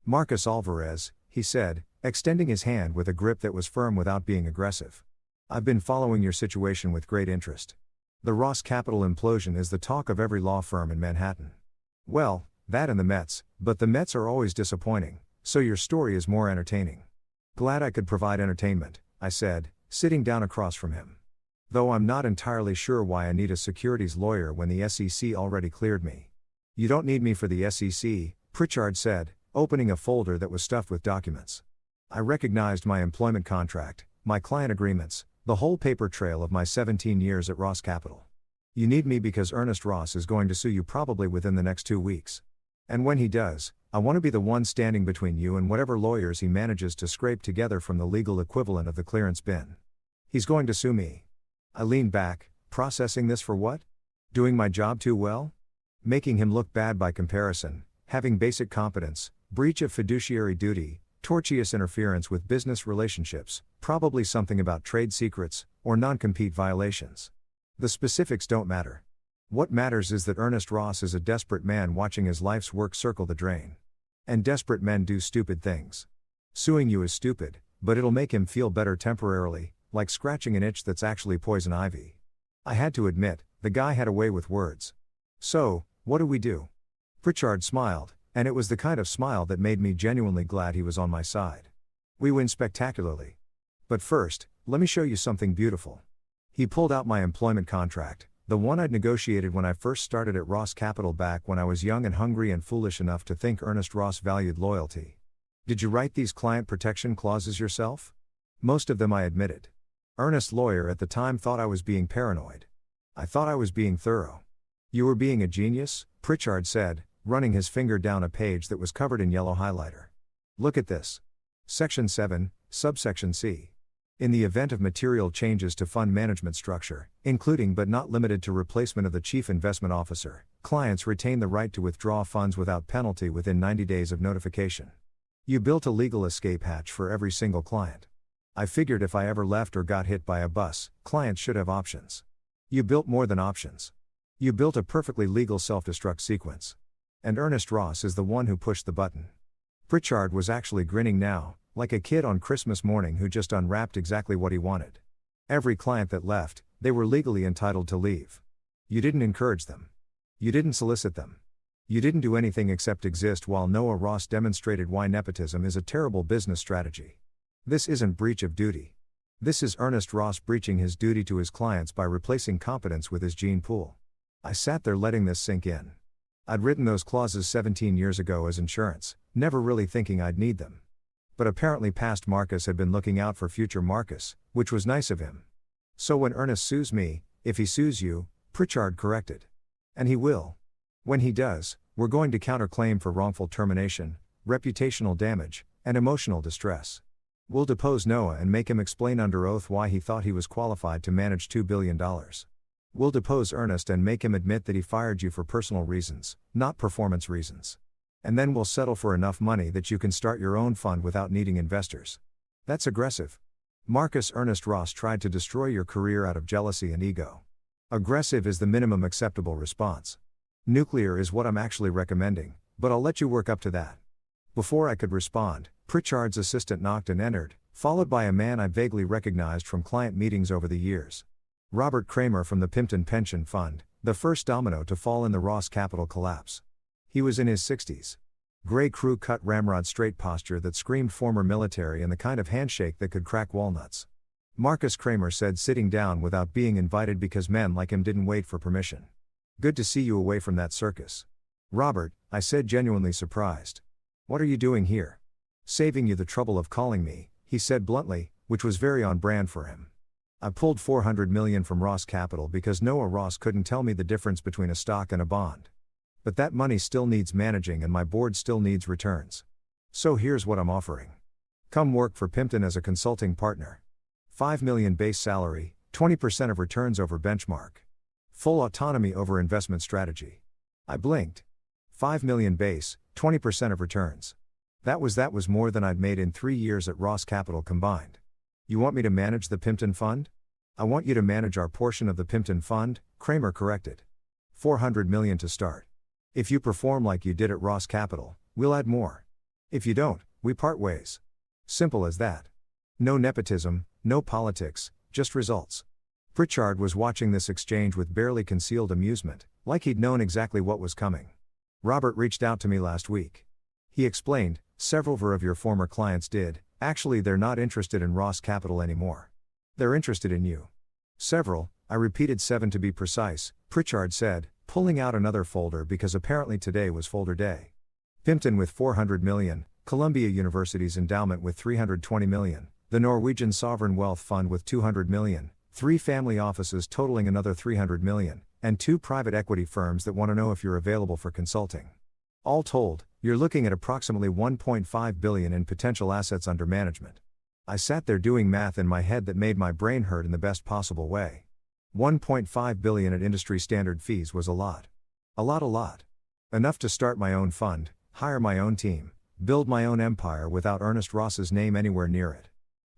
"Marcus Alvarez," he said, extending his hand with a grip that was firm without being aggressive. "I've been following your situation with great interest. The Ross Capital implosion is the talk of every law firm in Manhattan. Well, that and the Mets, but the Mets are always disappointing, so your story is more entertaining." "Glad I could provide entertainment," I said, sitting down across from him. "Though I'm not entirely sure why I need a securities lawyer when the SEC already cleared me." "You don't need me for the SEC," Pritchard said, opening a folder that was stuffed with documents. I recognized my employment contract, my client agreements, the whole paper trail of my 17 years at Ross Capital. "You need me because Ernest Ross is going to sue you probably within the next 2 weeks. And when he does, I want to be the one standing between you and whatever lawyers he manages to scrape together from the legal equivalent of the clearance bin. He's going to sue me." I leaned back, processing this for what? Doing my job too well? Making him look bad by comparison, having basic competence, breach of fiduciary duty, tortious interference with business relationships, probably something about trade secrets, or non-compete violations. The specifics don't matter. What matters is that Ernest Ross is a desperate man watching his life's work circle the drain. And desperate men do stupid things. Suing you is stupid, but it'll make him feel better temporarily, like scratching an itch that's actually poison ivy. I had to admit, the guy had a way with words. "So, what do we do?" Pritchard smiled, and it was the kind of smile that made me genuinely glad he was on my side. "We win spectacularly. But first, let me show you something beautiful." He pulled out my employment contract, the one I'd negotiated when I first started at Ross Capital back when I was young and hungry and foolish enough to think Ernest Ross valued loyalty. "Did you write these client protection clauses yourself?" "Most of them," I admitted. Ernest's lawyer at the time thought I was being paranoid. I thought I was being thorough. "You were being a genius," Pritchard said, running his finger down a page that was covered in yellow highlighter. "Look at this. Section 7, subsection C. In the event of material changes to fund management structure, including but not limited to replacement of the chief investment officer, clients retain the right to withdraw funds without penalty within 90 days of notification." You built a legal escape hatch for every single client. I figured if I ever left or got hit by a bus, clients should have options. You built more than options. You built a perfectly legal self-destruct sequence. And Ernest Ross is the one who pushed the button. Pritchard was actually grinning now, like a kid on Christmas morning who just unwrapped exactly what he wanted. Every client that left, they were legally entitled to leave. You didn't encourage them. You didn't solicit them. You didn't do anything except exist while Noah Ross demonstrated why nepotism is a terrible business strategy. This isn't breach of duty. This is Ernest Ross breaching his duty to his clients by replacing competence with his gene pool. I sat there letting this sink in. I'd written those clauses 17 years ago as insurance, never really thinking I'd need them. But apparently past Marcus had been looking out for future Marcus, which was nice of him. "So when Ernest sues me, if he sues you," Pritchard corrected. "And he will. When he does, we're going to counterclaim for wrongful termination, reputational damage, and emotional distress. We'll depose Noah and make him explain under oath why he thought he was qualified to manage $2 billion. We'll depose Ernest and make him admit that he fired you for personal reasons, not performance reasons. And then we'll settle for enough money that you can start your own fund without needing investors. That's aggressive. Marcus Ernest Ross tried to destroy your career out of jealousy and ego. Aggressive is the minimum acceptable response. Nuclear is what I'm actually recommending, but I'll let you work up to that. Before I could respond, Pritchard's assistant knocked and entered, followed by a man I vaguely recognized from client meetings over the years. Robert Kramer from the Pimpton Pension Fund, the first domino to fall in the Ross Capital collapse. He was in his 60s. Gray crew-cut ramrod straight posture that screamed former military and the kind of handshake that could crack walnuts. Marcus Kramer said, sitting down without being invited because men like him didn't wait for permission. Good to see you away from that circus. Robert, I said, genuinely surprised. What are you doing here? Saving you the trouble of calling me, he said bluntly, which was very on brand for him. I pulled $400 million from Ross Capital because Noah Ross couldn't tell me the difference between a stock and a bond. But that money still needs managing and my board still needs returns. So here's what I'm offering. Come work for Pimpton as a consulting partner. $5 million base salary, 20% of returns over benchmark. Full autonomy over investment strategy. I blinked. $5 million base, 20% of returns. That was more than I'd made in 3 years at Ross Capital combined. You want me to manage the Pimpton Fund? I want you to manage our portion of the Pimpton Fund, Kramer corrected. $400 million to start. If you perform like you did at Ross Capital, we'll add more. If you don't, we part ways. Simple as that. No nepotism, no politics, just results. Pritchard was watching this exchange with barely concealed amusement, like he'd known exactly what was coming. Robert reached out to me last week. He explained, several of your former clients did, actually they're not interested in Ross Capital anymore. They're interested in you. Several, I repeated 7 to be precise, Pritchard said, pulling out another folder because apparently today was folder day. Pimpton with $400 million, Columbia University's endowment with $320 million, the Norwegian Sovereign Wealth Fund with $200 million, 3 family offices totaling another $300 million, and 2 private equity firms that want to know if you're available for consulting. All told, you're looking at approximately $1.5 billion in potential assets under management. I sat there doing math in my head that made my brain hurt in the best possible way. $1.5 billion at industry standard fees was a lot. A lot. Enough to start my own fund, hire my own team, build my own empire without Ernest Ross's name anywhere near it.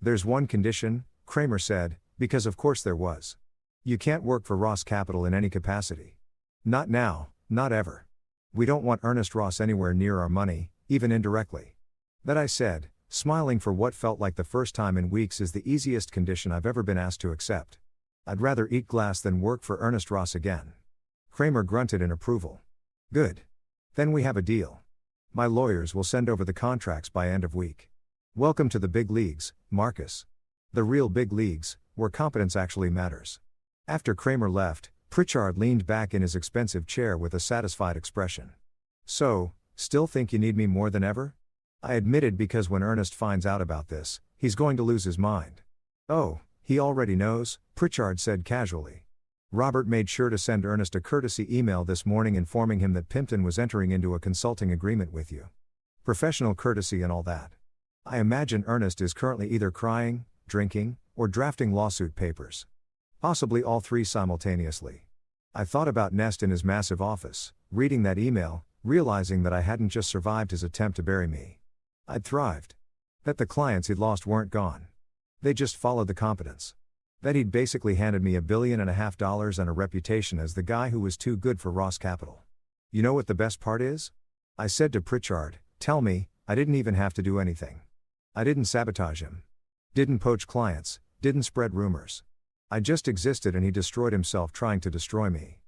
There's one condition, Kramer said, because of course there was. You can't work for Ross Capital in any capacity. Not now, not ever. We don't want Ernest Ross anywhere near our money, even indirectly. That, I said, smiling for what felt like the first time in weeks, is the easiest condition I've ever been asked to accept. I'd rather eat glass than work for Ernest Ross again. Kramer grunted in approval. Good. Then we have a deal. My lawyers will send over the contracts by end of week. Welcome to the big leagues, Marcus. The real big leagues, where competence actually matters. After Kramer left, Pritchard leaned back in his expensive chair with a satisfied expression. So, still think you need me more than ever? I admitted, because when Ernest finds out about this, he's going to lose his mind. Oh, he already knows, Pritchard said casually. Robert made sure to send Ernest a courtesy email this morning informing him that Pimpton was entering into a consulting agreement with you. Professional courtesy and all that. I imagine Ernest is currently either crying, drinking, or drafting lawsuit papers. Possibly all 3 simultaneously. I thought about Nest in his massive office, reading that email, realizing that I hadn't just survived his attempt to bury me. I'd thrived. That the clients he'd lost weren't gone. They just followed the competence. That he'd basically handed me $1.5 billion and a reputation as the guy who was too good for Ross Capital. You know what the best part is? I said to Pritchard, tell me, I didn't even have to do anything. I didn't sabotage him. Didn't poach clients, didn't spread rumors. I just existed and he destroyed himself trying to destroy me.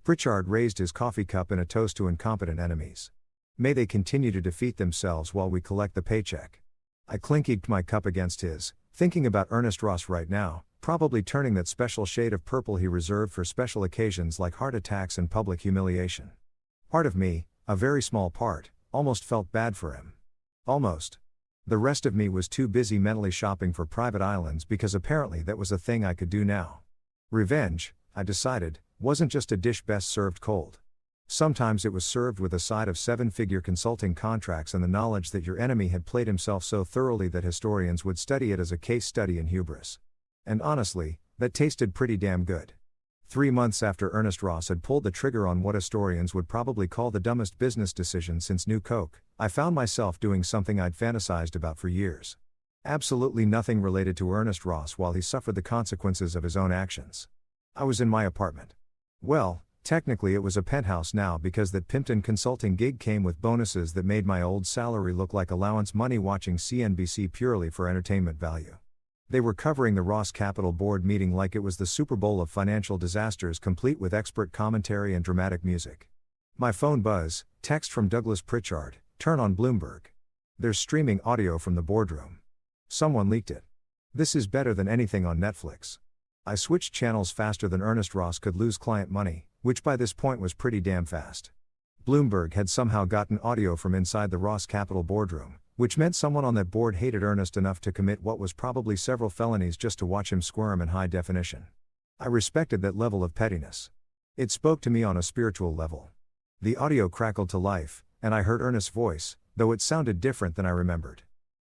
Pritchard raised his coffee cup in a toast to incompetent enemies. May they continue to defeat themselves while we collect the paycheck. I clinked my cup against his, thinking about Ernest Ross right now, probably turning that special shade of purple he reserved for special occasions like heart attacks and public humiliation. Part of me, a very small part, almost felt bad for him. Almost. The rest of me was too busy mentally shopping for private islands because apparently that was a thing I could do now. Revenge, I decided, wasn't just a dish best served cold. Sometimes it was served with a side of 7-figure consulting contracts and the knowledge that your enemy had played himself so thoroughly that historians would study it as a case study in hubris. And honestly, that tasted pretty damn good. 3 months after Ernest Ross had pulled the trigger on what historians would probably call the dumbest business decision since New Coke, I found myself doing something I'd fantasized about for years. Absolutely nothing related to Ernest Ross while he suffered the consequences of his own actions. I was in my apartment. Well, technically it was a penthouse now because that Pimpton consulting gig came with bonuses that made my old salary look like allowance money watching CNBC purely for entertainment value. They were covering the Ross Capital Board meeting like it was the Super Bowl of financial disasters, complete with expert commentary and dramatic music. My phone buzz, text from Douglas Pritchard, turn on Bloomberg. There's streaming audio from the boardroom. Someone leaked it. This is better than anything on Netflix. I switched channels faster than Ernest Ross could lose client money, which by this point was pretty damn fast. Bloomberg had somehow gotten audio from inside the Ross Capital boardroom, which meant someone on that board hated Ernest enough to commit what was probably several felonies just to watch him squirm in high definition. I respected that level of pettiness. It spoke to me on a spiritual level. The audio crackled to life, and I heard Ernest's voice, though it sounded different than I remembered.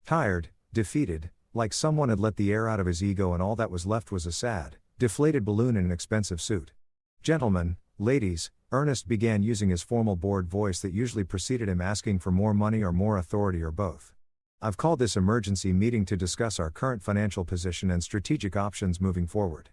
Tired, defeated, like someone had let the air out of his ego and all that was left was a sad, deflated balloon in an expensive suit. Gentlemen, ladies, Ernest began using his formal board voice that usually preceded him asking for more money or more authority or both. I've called this emergency meeting to discuss our current financial position and strategic options moving forward.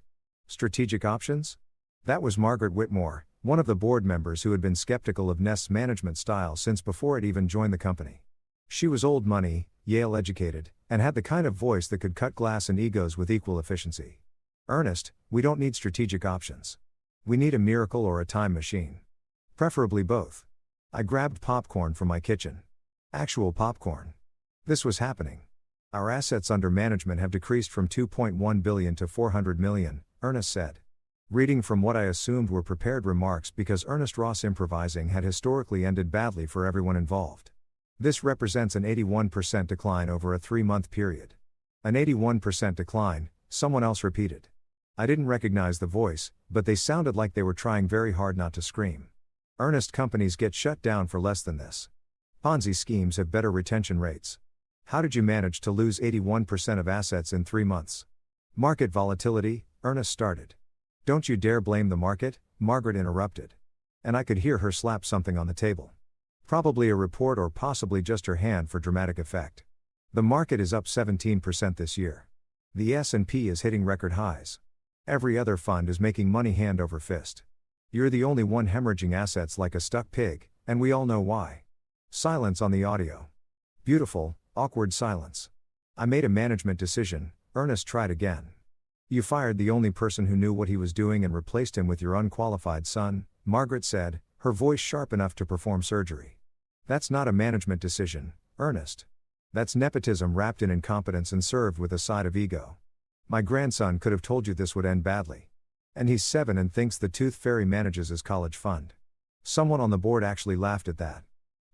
Strategic options? That was Margaret Whitmore, one of the board members who had been skeptical of Nest's management style since before it even joined the company. She was old money, Yale educated, and had the kind of voice that could cut glass and egos with equal efficiency. Ernest, we don't need strategic options. We need a miracle or a time machine. Preferably both. I grabbed popcorn from my kitchen. Actual popcorn. This was happening. Our assets under management have decreased from $2.1 billion to $400 million, Ernest said. Reading from what I assumed were prepared remarks because Ernest Ross improvising had historically ended badly for everyone involved. This represents an 81% decline over a 3-month period. An 81% decline, someone else repeated. I didn't recognize the voice, but they sounded like they were trying very hard not to scream. Ernest companies get shut down for less than this. Ponzi schemes have better retention rates. How did you manage to lose 81% of assets in 3 months? Market volatility, Ernest started. Don't you dare blame the market, Margaret interrupted. And I could hear her slap something on the table. Probably a report or possibly just her hand for dramatic effect. The market is up 17% this year. The S&P is hitting record highs. Every other fund is making money hand over fist. You're the only one hemorrhaging assets like a stuck pig, and we all know why. Silence on the audio. Beautiful, awkward silence. I made a management decision, Ernest tried again. You fired the only person who knew what he was doing and replaced him with your unqualified son, Margaret said, her voice sharp enough to perform surgery. That's not a management decision, Ernest. That's nepotism wrapped in incompetence and served with a side of ego. My grandson could have told you this would end badly. And he's 7 and thinks the Tooth Fairy manages his college fund. Someone on the board actually laughed at that.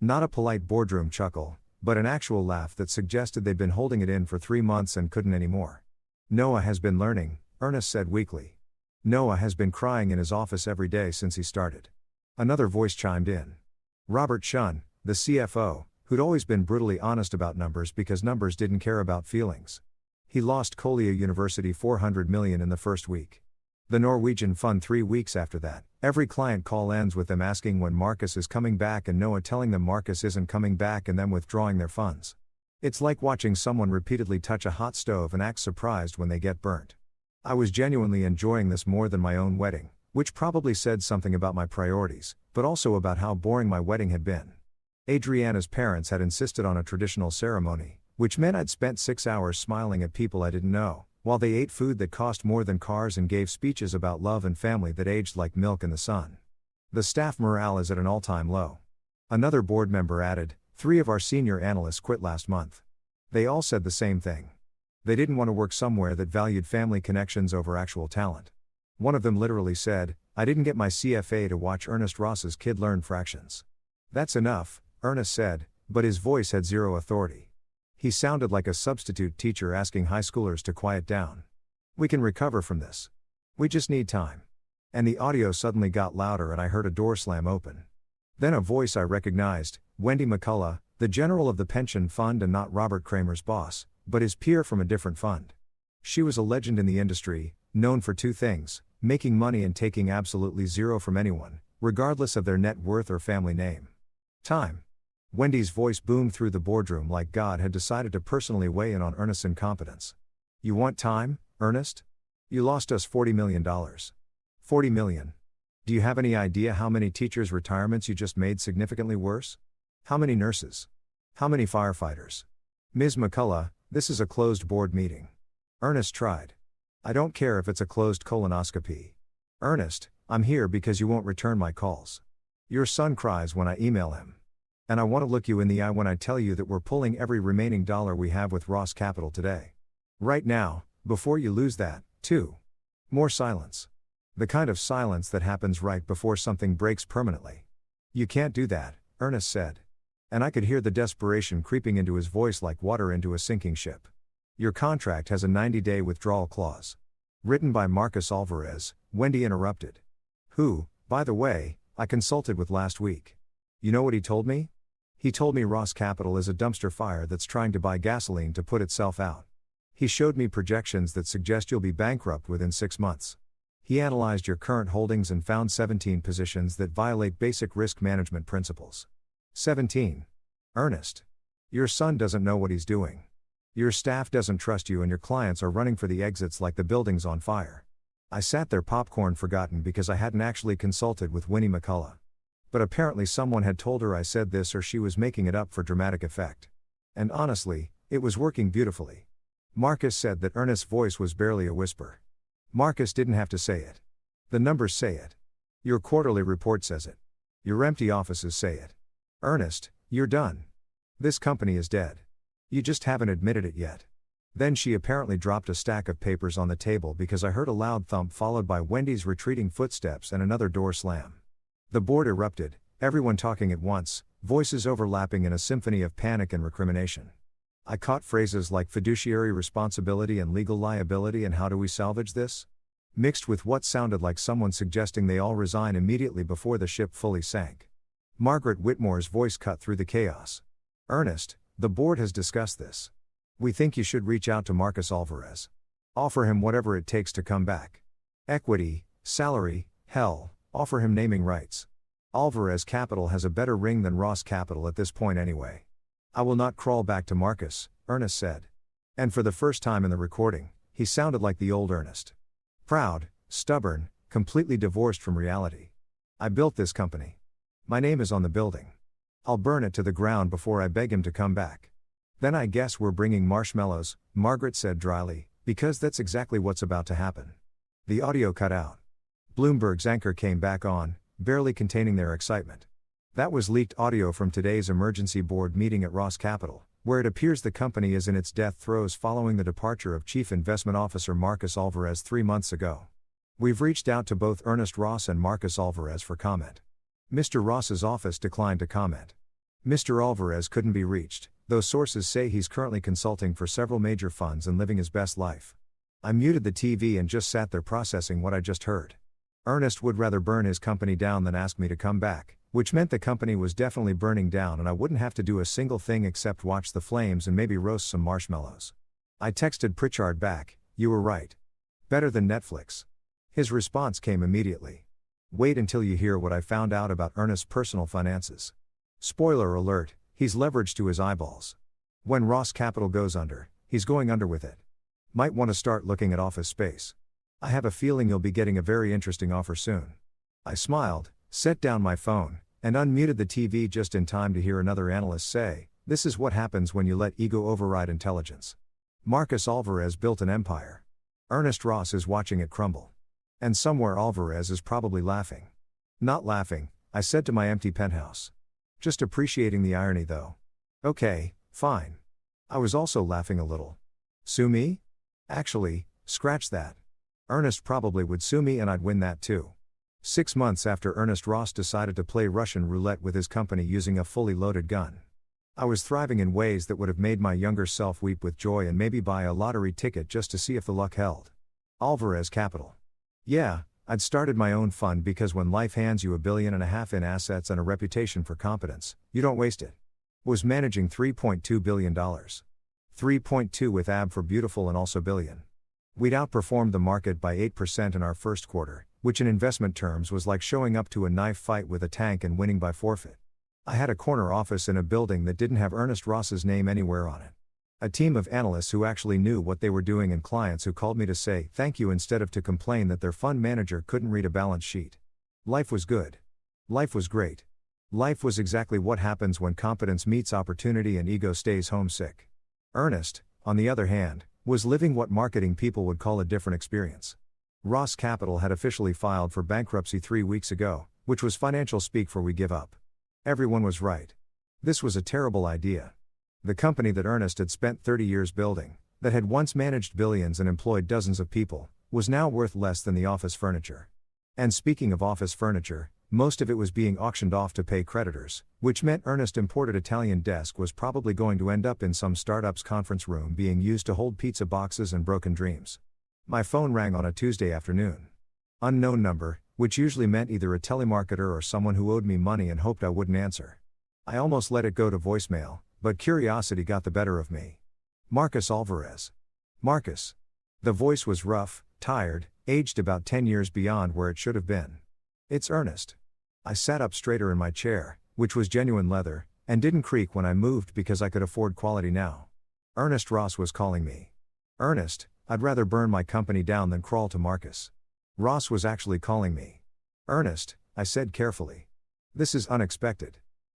Not a polite boardroom chuckle, but an actual laugh that suggested they'd been holding it in for 3 months and couldn't anymore. Noah has been learning, Ernest said weakly. Noah has been crying in his office every day since he started. Another voice chimed in. Robert Shun, the CFO, who'd always been brutally honest about numbers because numbers didn't care about feelings. He lost Kolia University $400 million in the first week. The Norwegian fund 3 weeks after that. Every client call ends with them asking when Marcus is coming back and Noah telling them Marcus isn't coming back and them withdrawing their funds. It's like watching someone repeatedly touch a hot stove and act surprised when they get burnt. I was genuinely enjoying this more than my own wedding, which probably said something about my priorities, but also about how boring my wedding had been. Adriana's parents had insisted on a traditional ceremony, which meant I'd spent 6 hours smiling at people I didn't know, while they ate food that cost more than cars and gave speeches about love and family that aged like milk in the sun. The staff morale is at an all-time low. Another board member added, 3 of our senior analysts quit last month. They all said the same thing. They didn't want to work somewhere that valued family connections over actual talent. One of them literally said, I didn't get my CFA to watch Ernest Ross's kid learn fractions. That's enough, Ernest said, but his voice had zero authority. He sounded like a substitute teacher asking high schoolers to quiet down. We can recover from this. We just need time. And the audio suddenly got louder and I heard a door slam open. Then a voice I recognized, Wendy McCullough, the general of the pension fund and not Robert Kramer's boss, but his peer from a different fund. She was a legend in the industry, known for two things: making money and taking absolutely zero from anyone, regardless of their net worth or family name. Time. Wendy's voice boomed through the boardroom like God had decided to personally weigh in on Ernest's incompetence. You want time, Ernest? You lost us $40 million. $40 million. Do you have any idea how many teachers' retirements you just made significantly worse? How many nurses? How many firefighters? Ms. McCullough, this is a closed board meeting. Ernest tried. I don't care if it's a closed colonoscopy. Ernest, I'm here because you won't return my calls. Your son cries when I email him. And I want to look you in the eye when I tell you that we're pulling every remaining dollar we have with Ross Capital today. Right now, before you lose that, too. More silence. The kind of silence that happens right before something breaks permanently. You can't do that, Ernest said. And I could hear the desperation creeping into his voice like water into a sinking ship. Your contract has a 90-day withdrawal clause. Written by Marcus Alvarez, Wendy interrupted. Who, by the way, I consulted with last week. You know what he told me? He told me Ross Capital is a dumpster fire that's trying to buy gasoline to put itself out. He showed me projections that suggest you'll be bankrupt within 6 months. He analyzed your current holdings and found 17 positions that violate basic risk management principles. 17. Ernest. Your son doesn't know what he's doing. Your staff doesn't trust you and your clients are running for the exits like the building's on fire. I sat there popcorn forgotten because I hadn't actually consulted with Winnie McCullough. But apparently someone had told her I said this or she was making it up for dramatic effect. And honestly, it was working beautifully. Marcus said that Ernest's voice was barely a whisper. Marcus didn't have to say it. The numbers say it. Your quarterly report says it. Your empty offices say it. Ernest, you're done. This company is dead. You just haven't admitted it yet. Then she apparently dropped a stack of papers on the table because I heard a loud thump followed by Wendy's retreating footsteps and another door slam. The board erupted, everyone talking at once, voices overlapping in a symphony of panic and recrimination. I caught phrases like fiduciary responsibility and legal liability and how do we salvage this? Mixed with what sounded like someone suggesting they all resign immediately before the ship fully sank. Margaret Whitmore's voice cut through the chaos. Ernest, the board has discussed this. We think you should reach out to Marcus Alvarez. Offer him whatever it takes to come back. Equity, salary, hell, offer him naming rights. Alvarez Capital has a better ring than Ross Capital at this point anyway. I will not crawl back to Marcus, Ernest said. And for the first time in the recording, he sounded like the old Ernest. Proud, stubborn, completely divorced from reality. I built this company. My name is on the building. I'll burn it to the ground before I beg him to come back. Then I guess we're bringing marshmallows, Margaret said dryly, because that's exactly what's about to happen. The audio cut out. Bloomberg's anchor came back on, barely containing their excitement. That was leaked audio from today's emergency board meeting at Ross Capital, where it appears the company is in its death throes following the departure of Chief Investment Officer Marcus Alvarez 3 months ago. We've reached out to both Ernest Ross and Marcus Alvarez for comment. Mr. Ross's office declined to comment. Mr. Alvarez couldn't be reached, though sources say he's currently consulting for several major funds and living his best life. I muted the TV and just sat there processing what I just heard. Ernest would rather burn his company down than ask me to come back, which meant the company was definitely burning down and I wouldn't have to do a single thing except watch the flames and maybe roast some marshmallows. I texted Pritchard back, you were right. Better than Netflix. His response came immediately. Wait until you hear what I found out about Ernest's personal finances. Spoiler alert, he's leveraged to his eyeballs. When Ross Capital goes under, he's going under with it. Might want to start looking at office space. I have a feeling you'll be getting a very interesting offer soon. I smiled, set down my phone, and unmuted the TV just in time to hear another analyst say, this is what happens when you let ego override intelligence. Marcus Alvarez built an empire. Ernest Ross is watching it crumble. And somewhere Alvarez is probably laughing. Not laughing, I said to my empty penthouse. Just appreciating the irony though. Okay, fine. I was also laughing a little. Sue me? Actually, scratch that. Ernest probably would sue me and I'd win that too. 6 months after Ernest Ross decided to play Russian roulette with his company using a fully loaded gun. I was thriving in ways that would have made my younger self weep with joy and maybe buy a lottery ticket just to see if the luck held. Alvarez Capital. Yeah, I'd started my own fund because when life hands you $1.5 billion in assets and a reputation for competence, you don't waste it. Was managing $3.2 billion. 3.2 with AB for beautiful and also billion. We'd outperformed the market by 8% in our first quarter, which in investment terms was like showing up to a knife fight with a tank and winning by forfeit. I had a corner office in a building that didn't have Ernest Ross's name anywhere on it. A team of analysts who actually knew what they were doing and clients who called me to say thank you instead of to complain that their fund manager couldn't read a balance sheet. Life was good. Life was great. Life was exactly what happens when competence meets opportunity and ego stays homesick. Ernest, on the other hand, was living what marketing people would call a different experience. Ross Capital had officially filed for bankruptcy 3 weeks ago, which was financial speak for we give up. Everyone was right. This was a terrible idea. The company that Ernest had spent 30 years building, that had once managed billions and employed dozens of people, was now worth less than the office furniture. And speaking of office furniture, most of it was being auctioned off to pay creditors, which meant Ernest imported Italian desk was probably going to end up in some startup's conference room being used to hold pizza boxes and broken dreams. My phone rang on a Tuesday afternoon. Unknown number, which usually meant either a telemarketer or someone who owed me money and hoped I wouldn't answer. I almost let it go to voicemail, but curiosity got the better of me. Marcus Alvarez. Marcus. The voice was rough, tired, aged about 10 years beyond where it should have been. It's Ernest. I sat up straighter in my chair, which was genuine leather, and didn't creak when I moved because I could afford quality now. Ernest Ross was calling me. Ernest, I'd rather burn my company down than crawl to Marcus. Ross was actually calling me. Ernest, I said carefully. This is unexpected.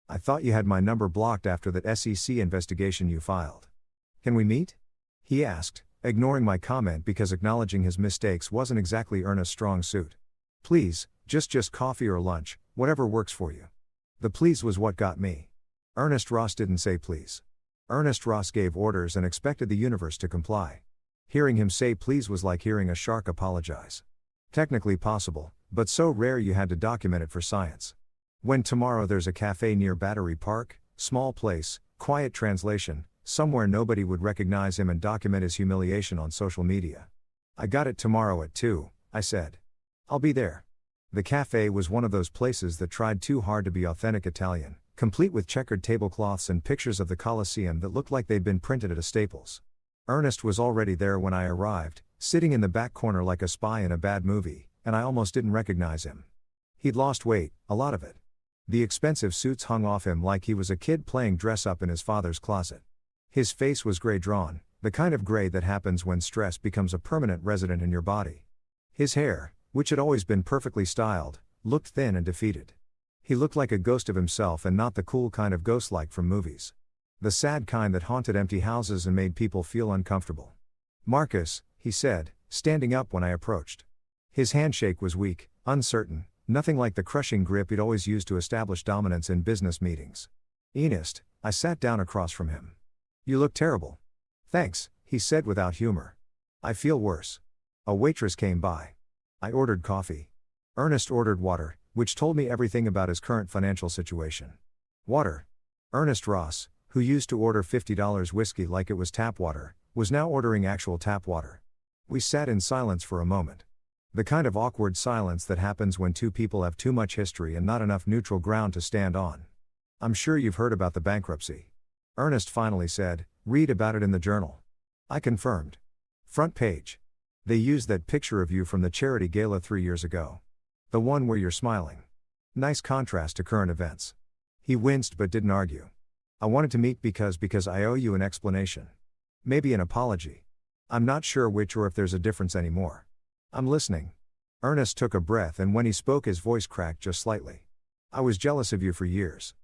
I thought you had my number blocked after that SEC investigation you filed. Can we meet? He asked, ignoring my comment because acknowledging his mistakes wasn't exactly Ernest's strong suit. Please, just coffee or lunch, whatever works for you. The please was what got me. Ernest Ross didn't say please. Ernest Ross gave orders and expected the universe to comply. Hearing him say please was like hearing a shark apologize. Technically possible, but so rare you had to document it for science. When tomorrow there's a cafe near Battery Park, small place, quiet translation, somewhere nobody would recognize him and document his humiliation on social media. I got it tomorrow at 2, I said. I'll be there. The cafe was one of those places that tried too hard to be authentic Italian, complete with checkered tablecloths and pictures of the Colosseum that looked like they'd been printed at a Staples. Ernest was already there when I arrived, sitting in the back corner like a spy in a bad movie, and I almost didn't recognize him. He'd lost weight, a lot of it. The expensive suits hung off him like he was a kid playing dress-up in his father's closet. His face was gray-drawn, the kind of gray that happens when stress becomes a permanent resident in your body. His hair, which had always been perfectly styled, looked thin and defeated. He looked like a ghost of himself and not the cool kind of ghost-like from movies. The sad kind that haunted empty houses and made people feel uncomfortable. Marcus, he said, standing up when I approached. His handshake was weak, uncertain, nothing like the crushing grip he'd always used to establish dominance in business meetings. Ernest, I sat down across from him. You look terrible. Thanks, he said without humor. I feel worse. A waitress came by. I ordered coffee. Ernest ordered water, which told me everything about his current financial situation. Water. Ernest Ross, who used to order $50 whiskey like it was tap water, was now ordering actual tap water. We sat in silence for a moment. The kind of awkward silence that happens when two people have too much history and not enough neutral ground to stand on. I'm sure you've heard about the bankruptcy. Ernest finally said, read about it in the journal. I confirmed. Front page. They used that picture of you from the charity gala 3 years ago. The one where you're smiling. Nice contrast to current events. He winced but didn't argue. I wanted to meet because I owe you an explanation. Maybe an apology. I'm not sure which or if there's a difference anymore. I'm listening. Ernest took a breath and when he spoke his voice cracked just slightly. I was jealous of you for years.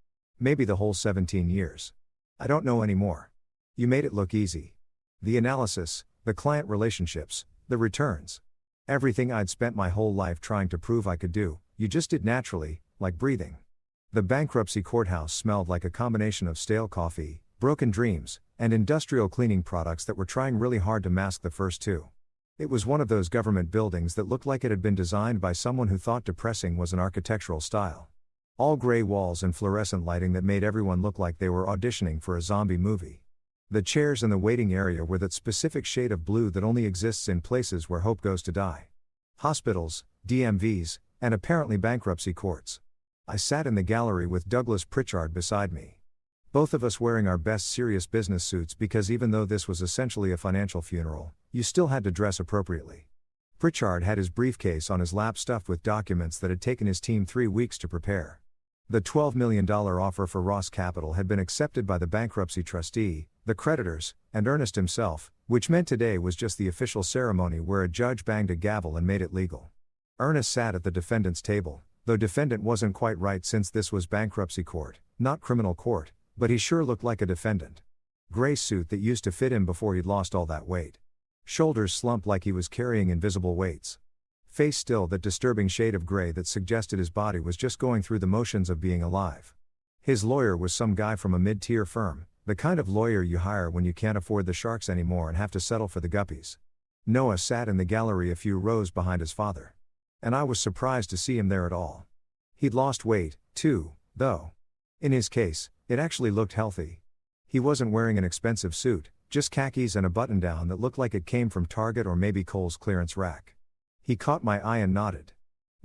Maybe the whole 17 years. I don't know anymore. You made it look easy. The analysis, the client relationships, the returns. Everything I'd spent my whole life trying to prove I could do, you just did naturally, like breathing. The bankruptcy courthouse smelled like a combination of stale coffee, broken dreams, and industrial cleaning products that were trying really hard to mask the first two. It was one of those government buildings that looked like it had been designed by someone who thought depressing was an architectural style. All gray walls and fluorescent lighting that made everyone look like they were auditioning for a zombie movie. The chairs in the waiting area were that specific shade of blue that only exists in places where hope goes to die. Hospitals, DMVs, and apparently bankruptcy courts. I sat in the gallery with Douglas Pritchard beside me. Both of us wearing our best serious business suits because even though this was essentially a financial funeral, you still had to dress appropriately. Pritchard had his briefcase on his lap stuffed with documents that had taken his team 3 weeks to prepare. The $12 million offer for Ross Capital had been accepted by the bankruptcy trustee, the creditors, and Ernest himself, which meant today was just the official ceremony where a judge banged a gavel and made it legal. Ernest sat at the defendant's table, though defendant wasn't quite right since this was bankruptcy court, not criminal court, but he sure looked like a defendant. Gray suit that used to fit him before he'd lost all that weight. Shoulders slumped like he was carrying invisible weights. Face still that disturbing shade of gray that suggested his body was just going through the motions of being alive. His lawyer was some guy from a mid-tier firm, the kind of lawyer you hire when you can't afford the sharks anymore and have to settle for the guppies. Noah sat in the gallery a few rows behind his father. And I was surprised to see him there at all. He'd lost weight, too, though. In his case, it actually looked healthy. He wasn't wearing an expensive suit, just khakis and a button-down that looked like it came from Target or maybe Kohl's clearance rack. He caught my eye and nodded.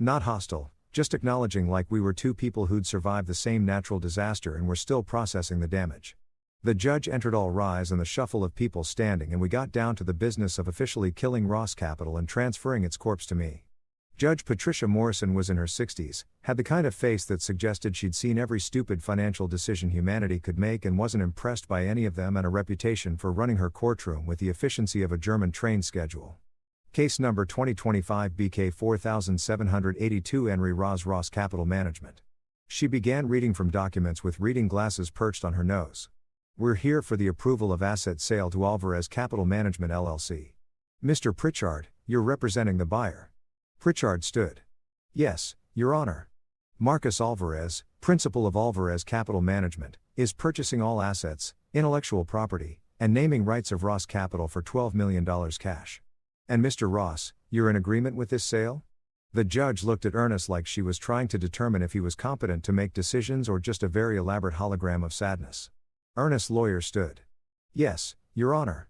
Not hostile, just acknowledging like we were two people who'd survived the same natural disaster and were still processing the damage. The judge entered all rise and the shuffle of people standing, and we got down to the business of officially killing Ross Capital and transferring its corpse to me. Judge Patricia Morrison was in her 60s, had the kind of face that suggested she'd seen every stupid financial decision humanity could make and wasn't impressed by any of them, and a reputation for running her courtroom with the efficiency of a German train schedule. Case number 2025 BK 4782 Henry Ross Capital Management. She began reading from documents with reading glasses perched on her nose. We're here for the approval of asset sale to Alvarez Capital Management LLC. Mr. Pritchard, you're representing the buyer. Pritchard stood. Yes, Your Honor. Marcus Alvarez, principal of Alvarez Capital Management, is purchasing all assets, intellectual property, and naming rights of Ross Capital for $12 million cash. And Mr. Ross, you're in agreement with this sale? The judge looked at Ernest like she was trying to determine if he was competent to make decisions or just a very elaborate hologram of sadness. Ernest's lawyer stood. Yes, Your Honor.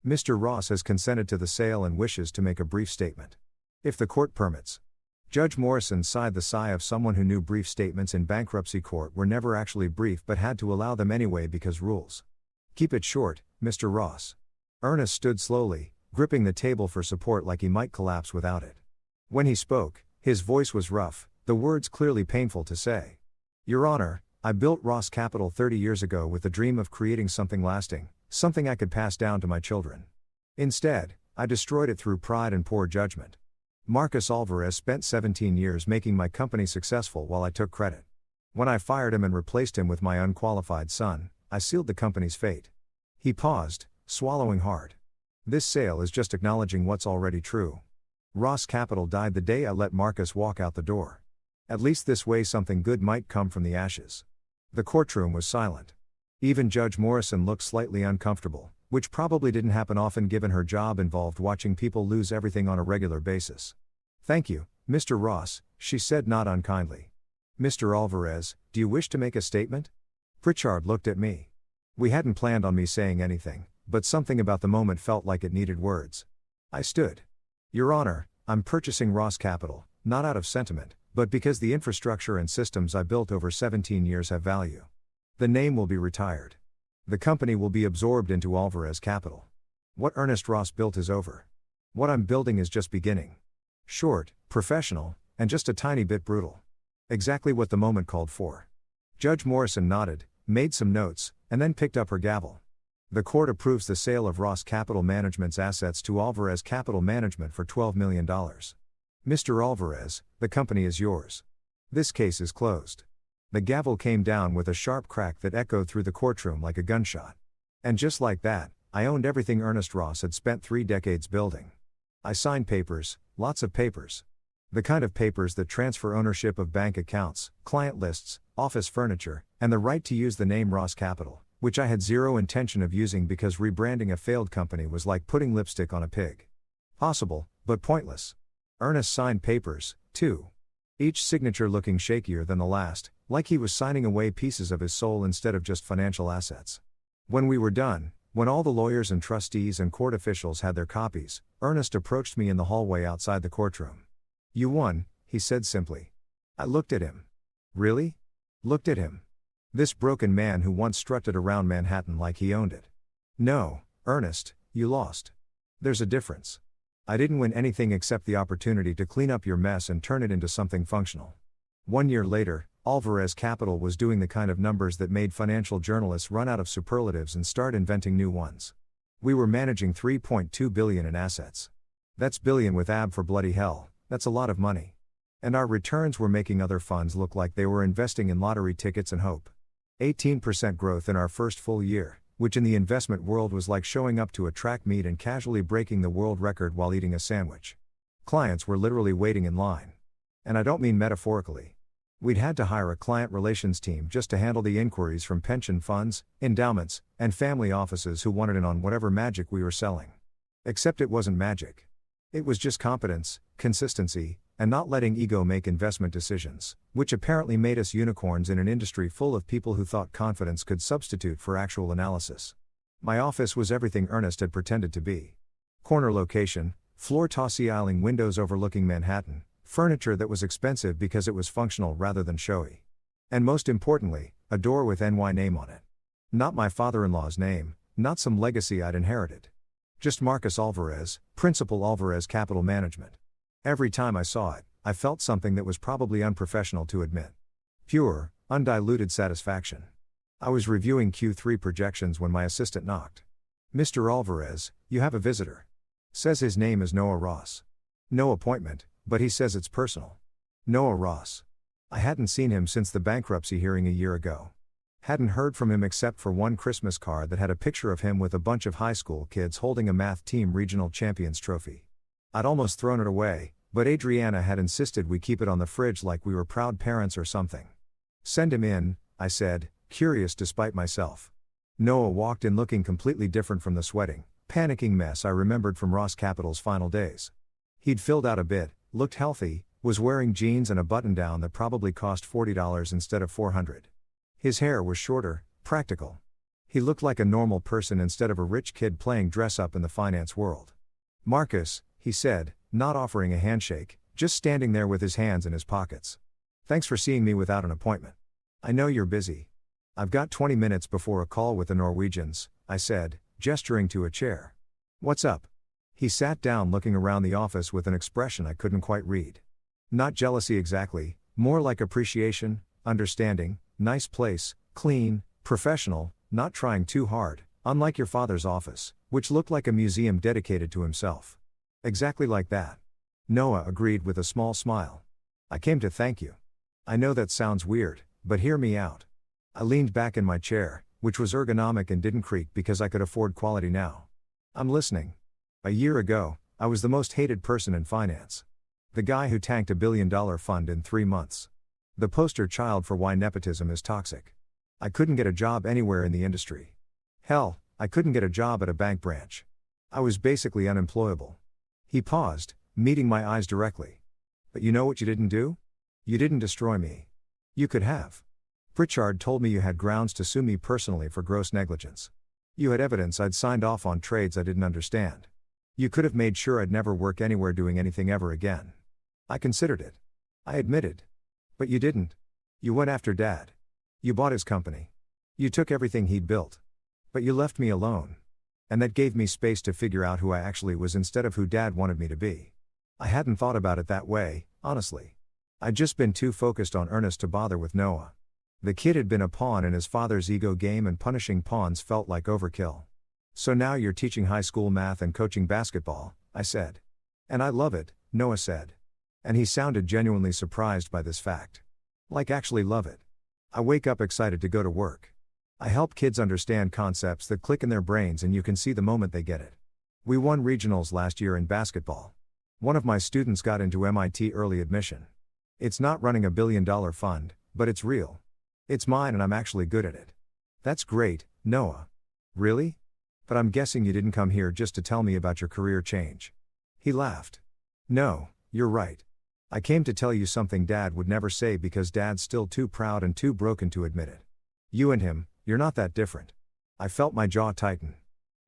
Mr. Ross has consented to the sale and wishes to make a brief statement. If the court permits. Judge Morrison sighed the sigh of someone who knew brief statements in bankruptcy court were never actually brief but had to allow them anyway because rules. Keep it short, Mr. Ross. Ernest stood slowly, gripping the table for support like he might collapse without it. When he spoke, his voice was rough, the words clearly painful to say. Your Honor, I built Ross Capital 30 years ago with the dream of creating something lasting, something I could pass down to my children. Instead, I destroyed it through pride and poor judgment. Marcus Alvarez spent 17 years making my company successful while I took credit. When I fired him and replaced him with my unqualified son, I sealed the company's fate. He paused, swallowing hard. This sale is just acknowledging what's already true. Ross Capital died the day I let Marcus walk out the door. At least this way something good might come from the ashes. The courtroom was silent. Even Judge Morrison looked slightly uncomfortable, which probably didn't happen often given her job involved watching people lose everything on a regular basis. Thank you, Mr. Ross, she said not unkindly. Mr. Alvarez, do you wish to make a statement? Pritchard looked at me. We hadn't planned on me saying anything, but something about the moment felt like it needed words. I stood. Your Honor, I'm purchasing Ross Capital, not out of sentiment, but because the infrastructure and systems I built over 17 years have value. The name will be retired. The company will be absorbed into Alvarez Capital. What Ernest Ross built is over. What I'm building is just beginning. Short, professional, and just a tiny bit brutal. Exactly what the moment called for. Judge Morrison nodded, made some notes, and then picked up her gavel. The court approves the sale of Ross Capital Management's assets to Alvarez Capital Management for $12 million. Mr. Alvarez, the company is yours. This case is closed. The gavel came down with a sharp crack that echoed through the courtroom like a gunshot. And just like that, I owned everything Ernest Ross had spent 3 decades building. I signed papers, lots of papers. The kind of papers that transfer ownership of bank accounts, client lists, office furniture, and the right to use the name Ross Capital, which I had zero intention of using because rebranding a failed company was like putting lipstick on a pig. Possible, but pointless. Ernest signed papers, too. Each signature looking shakier than the last, like he was signing away pieces of his soul instead of just financial assets. When we were done, when all the lawyers and trustees and court officials had their copies, Ernest approached me in the hallway outside the courtroom. You won, he said simply. I looked at him. Really? Looked at him. This broken man who once strutted around Manhattan like he owned it. No, Ernest, you lost. There's a difference. I didn't win anything except the opportunity to clean up your mess and turn it into something functional. 1 year later, Alvarez Capital was doing the kind of numbers that made financial journalists run out of superlatives and start inventing new ones. We were managing $3.2 billion in assets. That's billion with AB for bloody hell, that's a lot of money. And our returns were making other funds look like they were investing in lottery tickets and hope. 18% growth in our first full year, which in the investment world was like showing up to a track meet and casually breaking the world record while eating a sandwich. Clients were literally waiting in line. And I don't mean metaphorically. We'd had to hire a client relations team just to handle the inquiries from pension funds, endowments, and family offices who wanted in on whatever magic we were selling. Except it wasn't magic. It was just competence, consistency, and not letting ego make investment decisions, which apparently made us unicorns in an industry full of people who thought confidence could substitute for actual analysis. My office was everything Ernest had pretended to be. Corner location, floor-to-ceiling windows overlooking Manhattan, furniture that was expensive because it was functional rather than showy. And most importantly, a door with NY name on it. Not my father-in-law's name, not some legacy I'd inherited. Just Marcus Alvarez, Principal Alvarez Capital Management. Every time I saw it, I felt something that was probably unprofessional to admit. Pure, undiluted satisfaction. I was reviewing Q3 projections when my assistant knocked. "Mr. Alvarez, you have a visitor." Says his name is Noah Ross. No appointment, but he says it's personal. Noah Ross. I hadn't seen him since the bankruptcy hearing a year ago. Hadn't heard from him except for one Christmas card that had a picture of him with a bunch of high school kids holding a math team regional champions trophy. I'd almost thrown it away, but Adriana had insisted we keep it on the fridge like we were proud parents or something. "Send him in," I said, curious despite myself. Noah walked in looking completely different from the sweating, panicking mess I remembered from Ross Capital's final days. He'd filled out a bit, looked healthy, was wearing jeans and a button-down that probably cost $40 instead of $400. His hair was shorter, practical. He looked like a normal person instead of a rich kid playing dress-up in the finance world. "Marcus," he said, not offering a handshake, just standing there with his hands in his pockets. "Thanks for seeing me without an appointment. I know you're busy. I've got 20 minutes before a call with the Norwegians," I said, gesturing to a chair. "What's up?" He sat down looking around the office with an expression I couldn't quite read. Not jealousy exactly, more like appreciation, understanding, nice place, clean, professional, not trying too hard, unlike your father's office, which looked like a museum dedicated to himself. Exactly like that. Noah agreed with a small smile. "I came to thank you. I know that sounds weird, but hear me out." I leaned back in my chair, which was ergonomic and didn't creak because I could afford quality now. "I'm listening. A year ago, I was the most hated person in finance. The guy who tanked $1 billion fund in 3 months. The poster child for why nepotism is toxic. I couldn't get a job anywhere in the industry. Hell, I couldn't get a job at a bank branch. I was basically unemployable." He paused, meeting my eyes directly. "But you know what you didn't do? You didn't destroy me. You could have. Pritchard told me you had grounds to sue me personally for gross negligence. You had evidence I'd signed off on trades I didn't understand. You could have made sure I'd never work anywhere doing anything ever again. I considered it. I admitted. But you didn't. You went after Dad. You bought his company. You took everything he'd built. But you left me alone. And that gave me space to figure out who I actually was instead of who Dad wanted me to be. I hadn't thought about it that way, honestly. I'd just been too focused on Ernest to bother with Noah. The kid had been a pawn in his father's ego game and punishing pawns felt like overkill. "So now you're teaching high school math and coaching basketball," I said. "And I love it," Noah said. And he sounded genuinely surprised by this fact. Like actually love it. I wake up excited to go to work. I help kids understand concepts that click in their brains and you can see the moment they get it. We won regionals last year in basketball. One of my students got into MIT early admission. It's not running $1 billion fund, but it's real. It's mine and I'm actually good at it. "That's great, Noah." "Really? But I'm guessing you didn't come here just to tell me about your career change." He laughed. "No, you're right. I came to tell you something Dad would never say because Dad's still too proud and too broken to admit it. You and him, you're not that different." I felt my jaw tighten.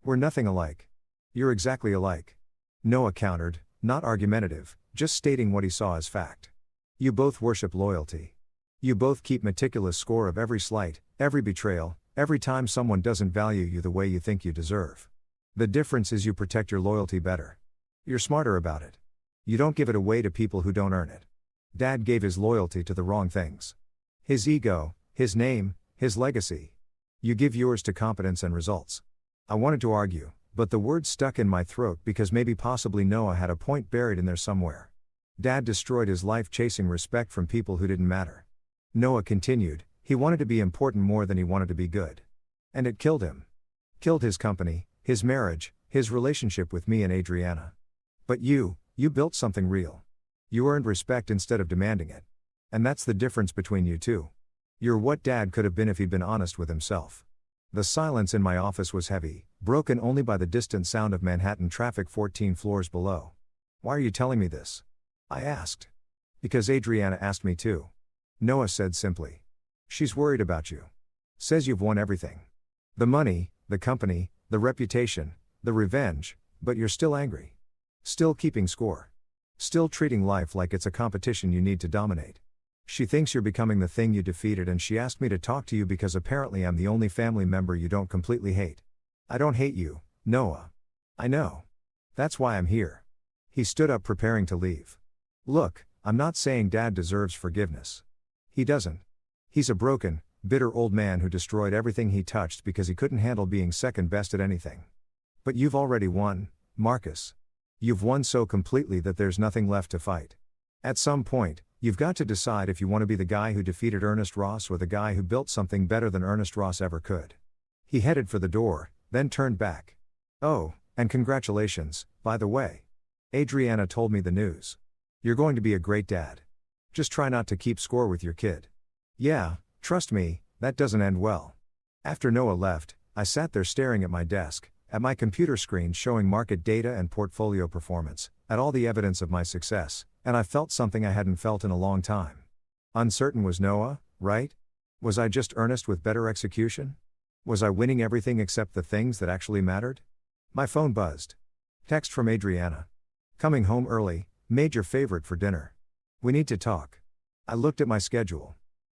"We're nothing alike." "You're exactly alike." Noah countered, not argumentative, just stating what he saw as fact. "You both worship loyalty. You both keep meticulous score of every slight, Every betrayal, every time someone doesn't value you the way you think you deserve. The difference is you protect your loyalty better. You're smarter about it. You don't give it away to people who don't earn it. Dad gave his loyalty to the wrong things. His ego, his name, his legacy. You give yours to competence and results. I wanted to argue, but the words stuck in my throat because maybe possibly Noah had a point buried in there somewhere. Dad destroyed his life chasing respect from people who didn't matter. Noah continued, he wanted to be important more than he wanted to be good. And it killed him. Killed his company, his marriage, his relationship with me and Adriana. But you built something real. You earned respect instead of demanding it. And that's the difference between you two. You're what Dad could have been if he'd been honest with himself. The silence in my office was heavy, broken only by the distant sound of Manhattan traffic 14 floors below. Why are you telling me this? I asked. Because Adriana asked me to. Noah said simply. She's worried about you. Says you've won everything. The money, the company, the reputation, the revenge, but you're still angry. Still keeping score. Still treating life like it's a competition you need to dominate. She thinks you're becoming the thing you defeated, and she asked me to talk to you because apparently I'm the only family member you don't completely hate. I don't hate you, Noah. I know. That's why I'm here. He stood up preparing to leave. Look, I'm not saying Dad deserves forgiveness. He doesn't. He's a broken, bitter old man who destroyed everything he touched because he couldn't handle being second best at anything. But you've already won, Marcus. You've won so completely that there's nothing left to fight. At some point, you've got to decide if you want to be the guy who defeated Ernest Ross or the guy who built something better than Ernest Ross ever could. He headed for the door, then turned back. Oh, and congratulations, by the way. Adriana told me the news. You're going to be a great dad. Just try not to keep score with your kid. Yeah, trust me, that doesn't end well. After Noah left, I sat there staring at my desk, at my computer screen showing market data and portfolio performance, at all the evidence of my success, and I felt something I hadn't felt in a long time. Uncertain was Noah, right? Was I just Ernest with better execution? Was I winning everything except the things that actually mattered? My phone buzzed. Text from Adriana. Coming home early, made your favorite for dinner. We need to talk. I looked at my schedule.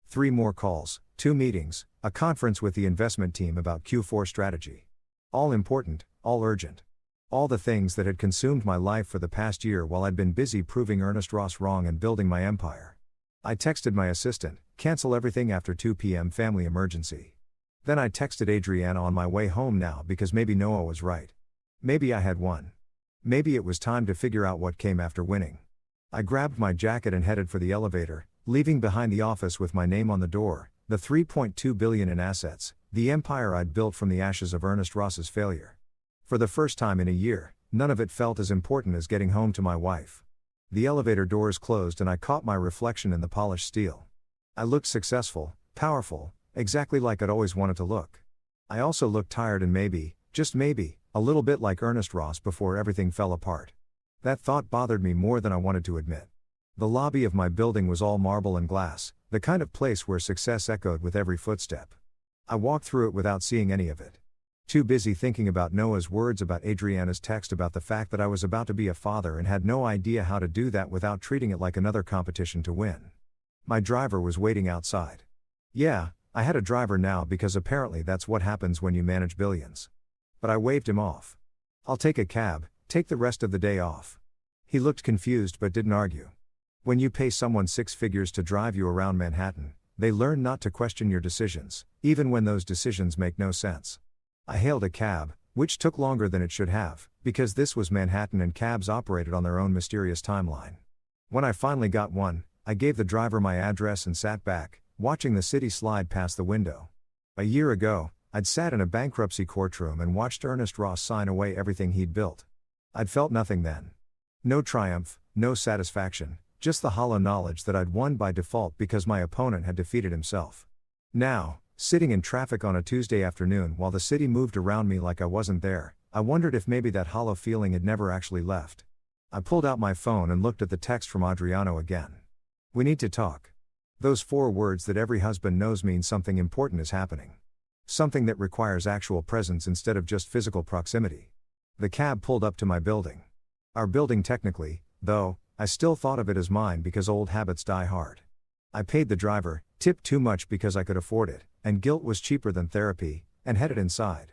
3 more calls, 2 meetings, a conference with the investment team about Q4 strategy. All important, all urgent. All the things that had consumed my life for the past year while I'd been busy proving Ernest Ross wrong and building my empire. I texted my assistant, cancel everything after 2 p.m. family emergency. Then I texted Adriana on my way home now because maybe Noah was right. Maybe I had won. Maybe it was time to figure out what came after winning. I grabbed my jacket and headed for the elevator, leaving behind the office with my name on the door, the $3.2 billion in assets, the empire I'd built from the ashes of Ernest Ross's failure. For the first time in a year, none of it felt as important as getting home to my wife. The elevator doors closed and I caught my reflection in the polished steel. I looked successful, powerful, exactly like I'd always wanted to look. I also looked tired and maybe, just maybe, a little bit like Ernest Ross before everything fell apart. That thought bothered me more than I wanted to admit. The lobby of my building was all marble and glass, the kind of place where success echoed with every footstep. I walked through it without seeing any of it. Too busy thinking about Noah's words, about Adriana's text, about the fact that I was about to be a father and had no idea how to do that without treating it like another competition to win. My driver was waiting outside. Yeah, I had a driver now because apparently that's what happens when you manage billions. But I waved him off. I'll take a cab, take the rest of the day off. He looked confused but didn't argue. When you pay someone 6 figures to drive you around Manhattan, they learn not to question your decisions, even when those decisions make no sense. I hailed a cab, which took longer than it should have, because this was Manhattan and cabs operated on their own mysterious timeline. When I finally got one, I gave the driver my address and sat back, watching the city slide past the window. A year ago, I'd sat in a bankruptcy courtroom and watched Ernest Ross sign away everything he'd built. I'd felt nothing then. No triumph, no satisfaction, just the hollow knowledge that I'd won by default because my opponent had defeated himself. Now, sitting in traffic on a Tuesday afternoon while the city moved around me like I wasn't there, I wondered if maybe that hollow feeling had never actually left. I pulled out my phone and looked at the text from Adriano again. We need to talk. Those 4 words that every husband knows mean something important is happening. Something that requires actual presence instead of just physical proximity. The cab pulled up to my building. Our building technically, though, I still thought of it as mine because old habits die hard. I paid the driver, tipped too much because I could afford it, and guilt was cheaper than therapy, and headed inside.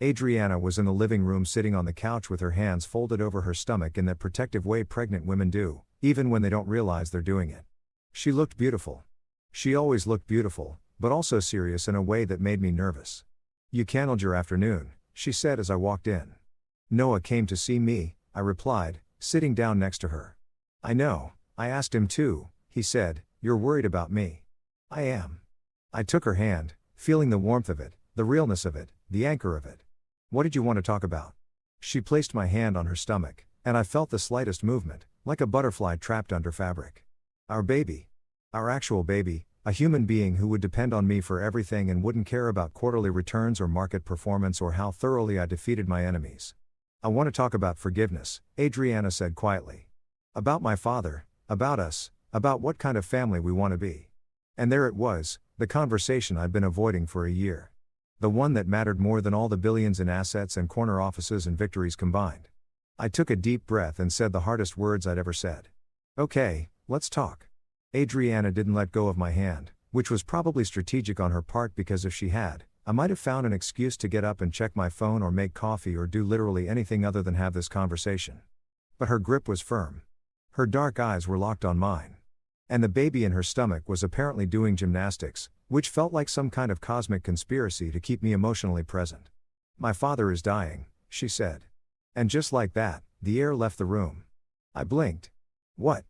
Adriana was in the living room sitting on the couch with her hands folded over her stomach in that protective way pregnant women do, even when they don't realize they're doing it. She looked beautiful. She always looked beautiful, but also serious in a way that made me nervous. "You canceled your afternoon," she said as I walked in. "Noah came to see me," I replied, sitting down next to her. "I know, I asked him too," he said. "You're worried about me." "I am." I took her hand, feeling the warmth of it, the realness of it, the anchor of it. "What did you want to talk about?" She placed my hand on her stomach, and I felt the slightest movement, like a butterfly trapped under fabric. "Our baby. Our actual baby, a human being who would depend on me for everything and wouldn't care about quarterly returns or market performance or how thoroughly I defeated my enemies." "I want to talk about forgiveness," Adriana said quietly. "About my father, about us, about what kind of family we want to be." And there it was, the conversation I'd been avoiding for a year. The one that mattered more than all the billions in assets and corner offices and victories combined. I took a deep breath and said the hardest words I'd ever said. "Okay, let's talk." Adriana didn't let go of my hand, which was probably strategic on her part because if she had, I might have found an excuse to get up and check my phone or make coffee or do literally anything other than have this conversation. But her grip was firm. Her dark eyes were locked on mine. And the baby in her stomach was apparently doing gymnastics, which felt like some kind of cosmic conspiracy to keep me emotionally present. "My father is dying," she said. And just like that, the air left the room. I blinked. "What?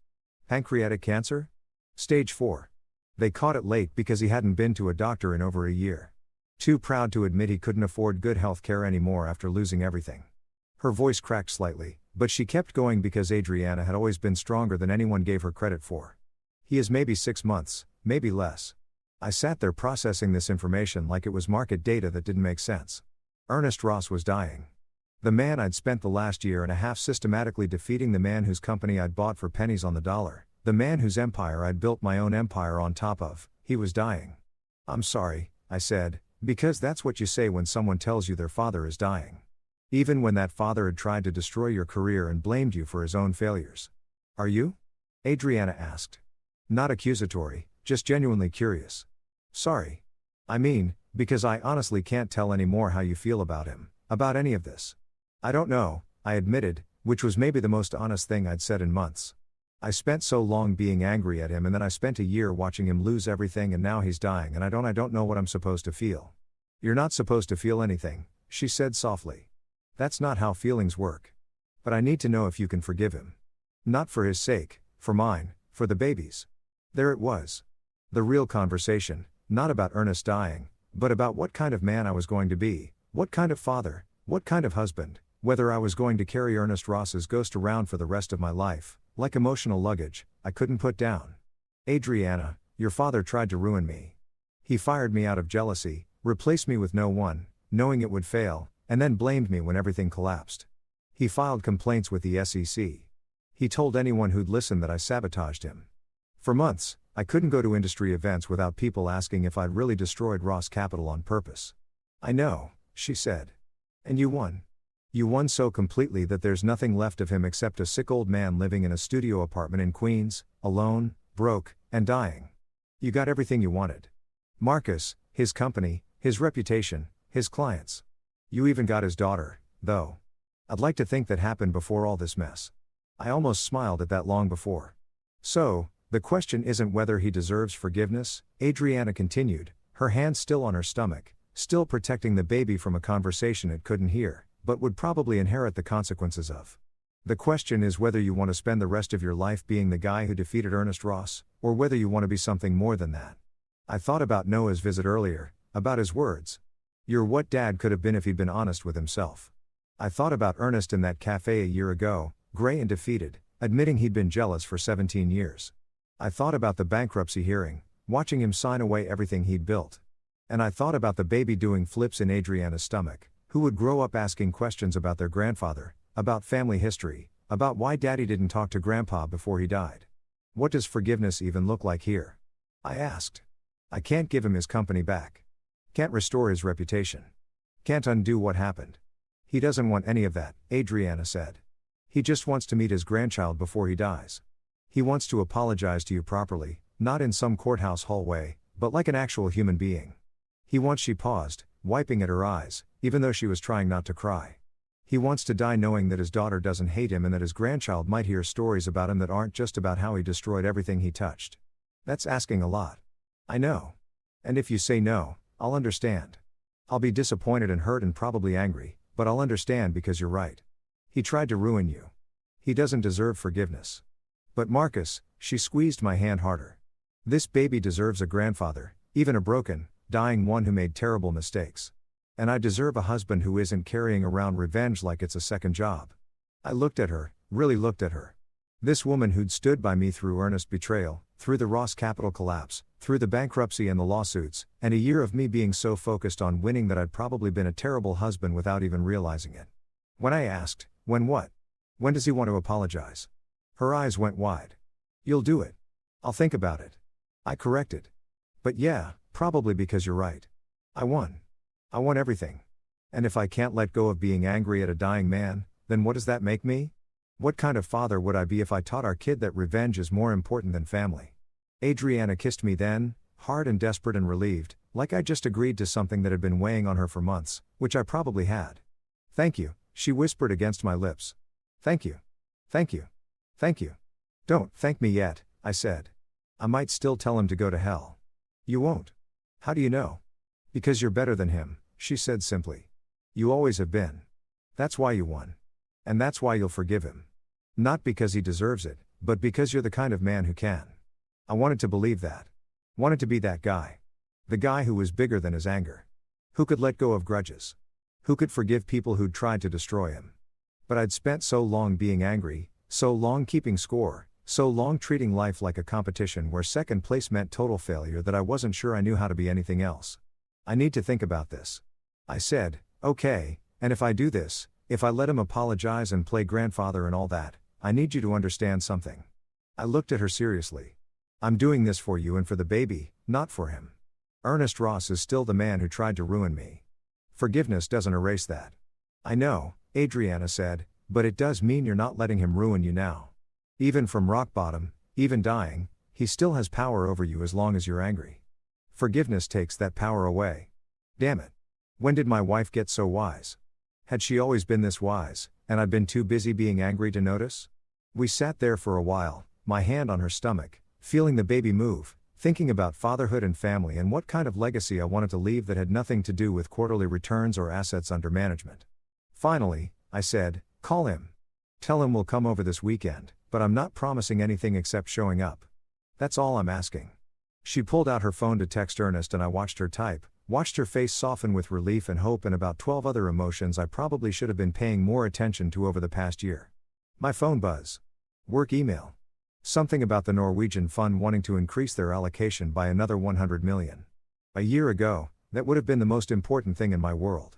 Pancreatic cancer? Stage 4. They caught it late because he hadn't been to a doctor in over a year. Too proud to admit he couldn't afford good health care anymore after losing everything." Her voice cracked slightly, but she kept going because Adriana had always been stronger than anyone gave her credit for. "He is maybe 6 months, maybe less." I sat there processing this information like it was market data that didn't make sense. Ernest Ross was dying. The man I'd spent the last year and a half systematically defeating, the man whose company I'd bought for pennies on the dollar, the man whose empire I'd built my own empire on top of, he was dying. "I'm sorry," I said, because that's what you say when someone tells you their father is dying. Even when that father had tried to destroy your career and blamed you for his own failures. "Are you?" Adriana asked. Not accusatory, just genuinely curious. "Sorry. I mean, because I honestly can't tell anymore how you feel about him, about any of this." "I don't know," I admitted, which was maybe the most honest thing I'd said in months. "I spent so long being angry at him, and then I spent a year watching him lose everything, and now he's dying, and I don't know what I'm supposed to feel." "You're not supposed to feel anything," she said softly. "That's not how feelings work. But I need to know if you can forgive him. Not for his sake, for mine, for the baby's." There it was. The real conversation, not about Ernest dying, but about what kind of man I was going to be, what kind of father, what kind of husband, whether I was going to carry Ernest Ross's ghost around for the rest of my life, like emotional luggage I couldn't put down. "Adriana, your father tried to ruin me. He fired me out of jealousy, replaced me with no one, knowing it would fail, and then blamed me when everything collapsed. He filed complaints with the SEC. He told anyone who'd listen that I sabotaged him. For months, I couldn't go to industry events without people asking if I'd really destroyed Ross Capital on purpose." "I know," she said. "And you won. You won so completely that there's nothing left of him except a sick old man living in a studio apartment in Queens, alone, broke, and dying. You got everything you wanted. Marcus, his company, his reputation, his clients. You even got his daughter, though. I'd like to think that happened before all this mess. I almost smiled at that long before. So, the question isn't whether he deserves forgiveness," Adriana continued, her hand still on her stomach, still protecting the baby from a conversation it couldn't hear, but would probably inherit the consequences of. "The question is whether you want to spend the rest of your life being the guy who defeated Ernest Ross, or whether you want to be something more than that." I thought about Noah's visit earlier, about his words. "You're what Dad could have been if he'd been honest with himself." I thought about Ernest in that cafe a year ago, gray and defeated, admitting he'd been jealous for 17 years. I thought about the bankruptcy hearing, watching him sign away everything he'd built. And I thought about the baby doing flips in Adriana's stomach, who would grow up asking questions about their grandfather, about family history, about why Daddy didn't talk to Grandpa before he died. "What does forgiveness even look like here?" I asked. "I can't give him his company back. Can't restore his reputation. Can't undo what happened. He doesn't want any of that," Adriana said. "He just wants to meet his grandchild before he dies. He wants to apologize to you properly, not in some courthouse hallway, but like an actual human being. He wants, she paused, wiping at her eyes, even though she was trying not to cry. He wants to die knowing that his daughter doesn't hate him and that his grandchild might hear stories about him that aren't just about how he destroyed everything he touched. That's asking a lot. I know. And if you say no, I'll understand. I'll be disappointed and hurt and probably angry, but I'll understand because you're right. He tried to ruin you. He doesn't deserve forgiveness. But Marcus, she squeezed my hand harder. This baby deserves a grandfather, even a broken, dying one who made terrible mistakes. And I deserve a husband who isn't carrying around revenge like it's a second job. I looked at her, really looked at her. This woman who'd stood by me through Ernest's betrayal, through the Ross Capital collapse, through the bankruptcy and the lawsuits, and a year of me being so focused on winning that I'd probably been a terrible husband without even realizing it. When I asked, when what? When does he want to apologize? Her eyes went wide. You'll do it. I'll think about it. I corrected. But yeah, probably because you're right. I won. I won everything. And if I can't let go of being angry at a dying man, then what does that make me? What kind of father would I be if I taught our kid that revenge is more important than family? Adriana kissed me then, hard and desperate and relieved, like I just agreed to something that had been weighing on her for months, which I probably had. Thank you, she whispered against my lips. Thank you. Thank you. Thank you. Don't thank me yet, I said. I might still tell him to go to hell. You won't. How do you know? Because you're better than him, she said simply. You always have been. That's why you won. And that's why you'll forgive him. Not because he deserves it, but because you're the kind of man who can. I wanted to believe that. Wanted to be that guy. The guy who was bigger than his anger. Who could let go of grudges. Who could forgive people who'd tried to destroy him. But I'd spent so long being angry, so long keeping score, so long treating life like a competition where second place meant total failure that I wasn't sure I knew how to be anything else. I need to think about this. I said, okay, and if I do this, if I let him apologize and play grandfather and all that, I need you to understand something. I looked at her seriously. I'm doing this for you and for the baby, not for him. Ernest Ross is still the man who tried to ruin me. Forgiveness doesn't erase that. I know, Adriana said, but it does mean you're not letting him ruin you now. Even from rock bottom, even dying, he still has power over you as long as you're angry. Forgiveness takes that power away. Damn it. When did my wife get so wise? Had she always been this wise, and I'd been too busy being angry to notice? We sat there for a while, my hand on her stomach, feeling the baby move, thinking about fatherhood and family and what kind of legacy I wanted to leave that had nothing to do with quarterly returns or assets under management. Finally, I said, call him. Tell him we'll come over this weekend, but I'm not promising anything except showing up. That's all I'm asking. She pulled out her phone to text Ernest and I watched her type, watched her face soften with relief and hope and about 12 other emotions I probably should have been paying more attention to over the past year. My phone buzz. Work email. Something about the Norwegian fund wanting to increase their allocation by another 100 million. A year ago, that would have been the most important thing in my world.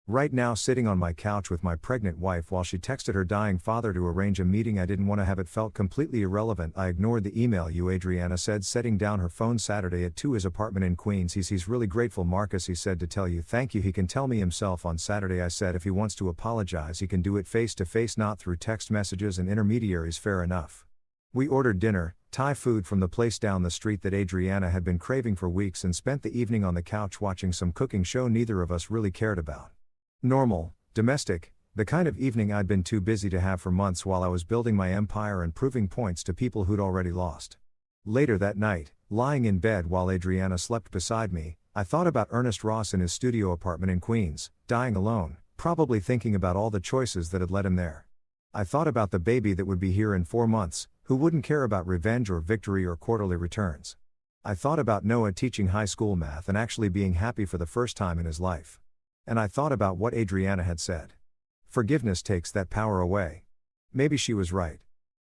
Right now sitting on my couch with my pregnant wife while she texted her dying father to arrange a meeting I didn't want to have, it felt completely irrelevant. I ignored the email. You, Adriana said, setting down her phone Saturday at 2. His apartment in Queens. He's really grateful, Marcus, he said, to tell you thank you. He can tell me himself on Saturday. I said if he wants to apologize he can do it face to face, not through text messages and intermediaries. Fair enough. We ordered dinner, Thai food from the place down the street that Adriana had been craving for weeks, and spent the evening on the couch watching some cooking show neither of us really cared about. Normal, domestic, the kind of evening I'd been too busy to have for months while I was building my empire and proving points to people who'd already lost. Later that night, lying in bed while Adriana slept beside me, I thought about Ernest Ross in his studio apartment in Queens, dying alone, probably thinking about all the choices that had led him there. I thought about the baby that would be here in 4 months, who wouldn't care about revenge or victory or quarterly returns. I thought about Noah teaching high school math and actually being happy for the first time in his life. And I thought about what Adriana had said. Forgiveness takes that power away. Maybe she was right.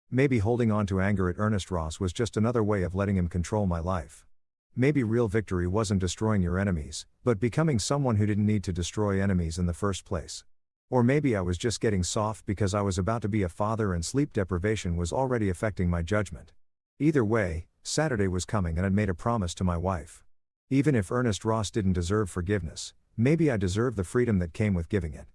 Maybe holding on to anger at Ernest Ross was just another way of letting him control my life. Maybe real victory wasn't destroying your enemies, but becoming someone who didn't need to destroy enemies in the first place. Or maybe I was just getting soft because I was about to be a father and sleep deprivation was already affecting my judgment. Either way, Saturday was coming and I'd made a promise to my wife. Even if Ernest Ross didn't deserve forgiveness, maybe I deserved the freedom that came with giving it.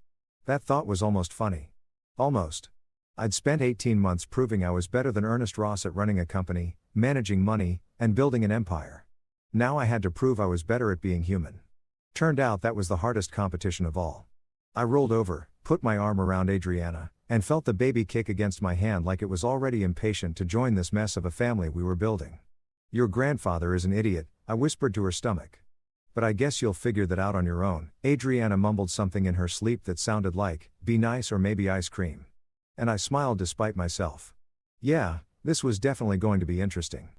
That thought was almost funny. Almost. I'd spent 18 months proving I was better than Ernest Ross at running a company, managing money, and building an empire. Now I had to prove I was better at being human. Turned out that was the hardest competition of all. I rolled over, put my arm around Adriana, and felt the baby kick against my hand like it was already impatient to join this mess of a family we were building. "Your grandfather is an idiot," I whispered to her stomach. "But I guess you'll figure that out on your own." Adriana mumbled something in her sleep that sounded like, "be nice or maybe ice cream." And I smiled despite myself. Yeah, this was definitely going to be interesting.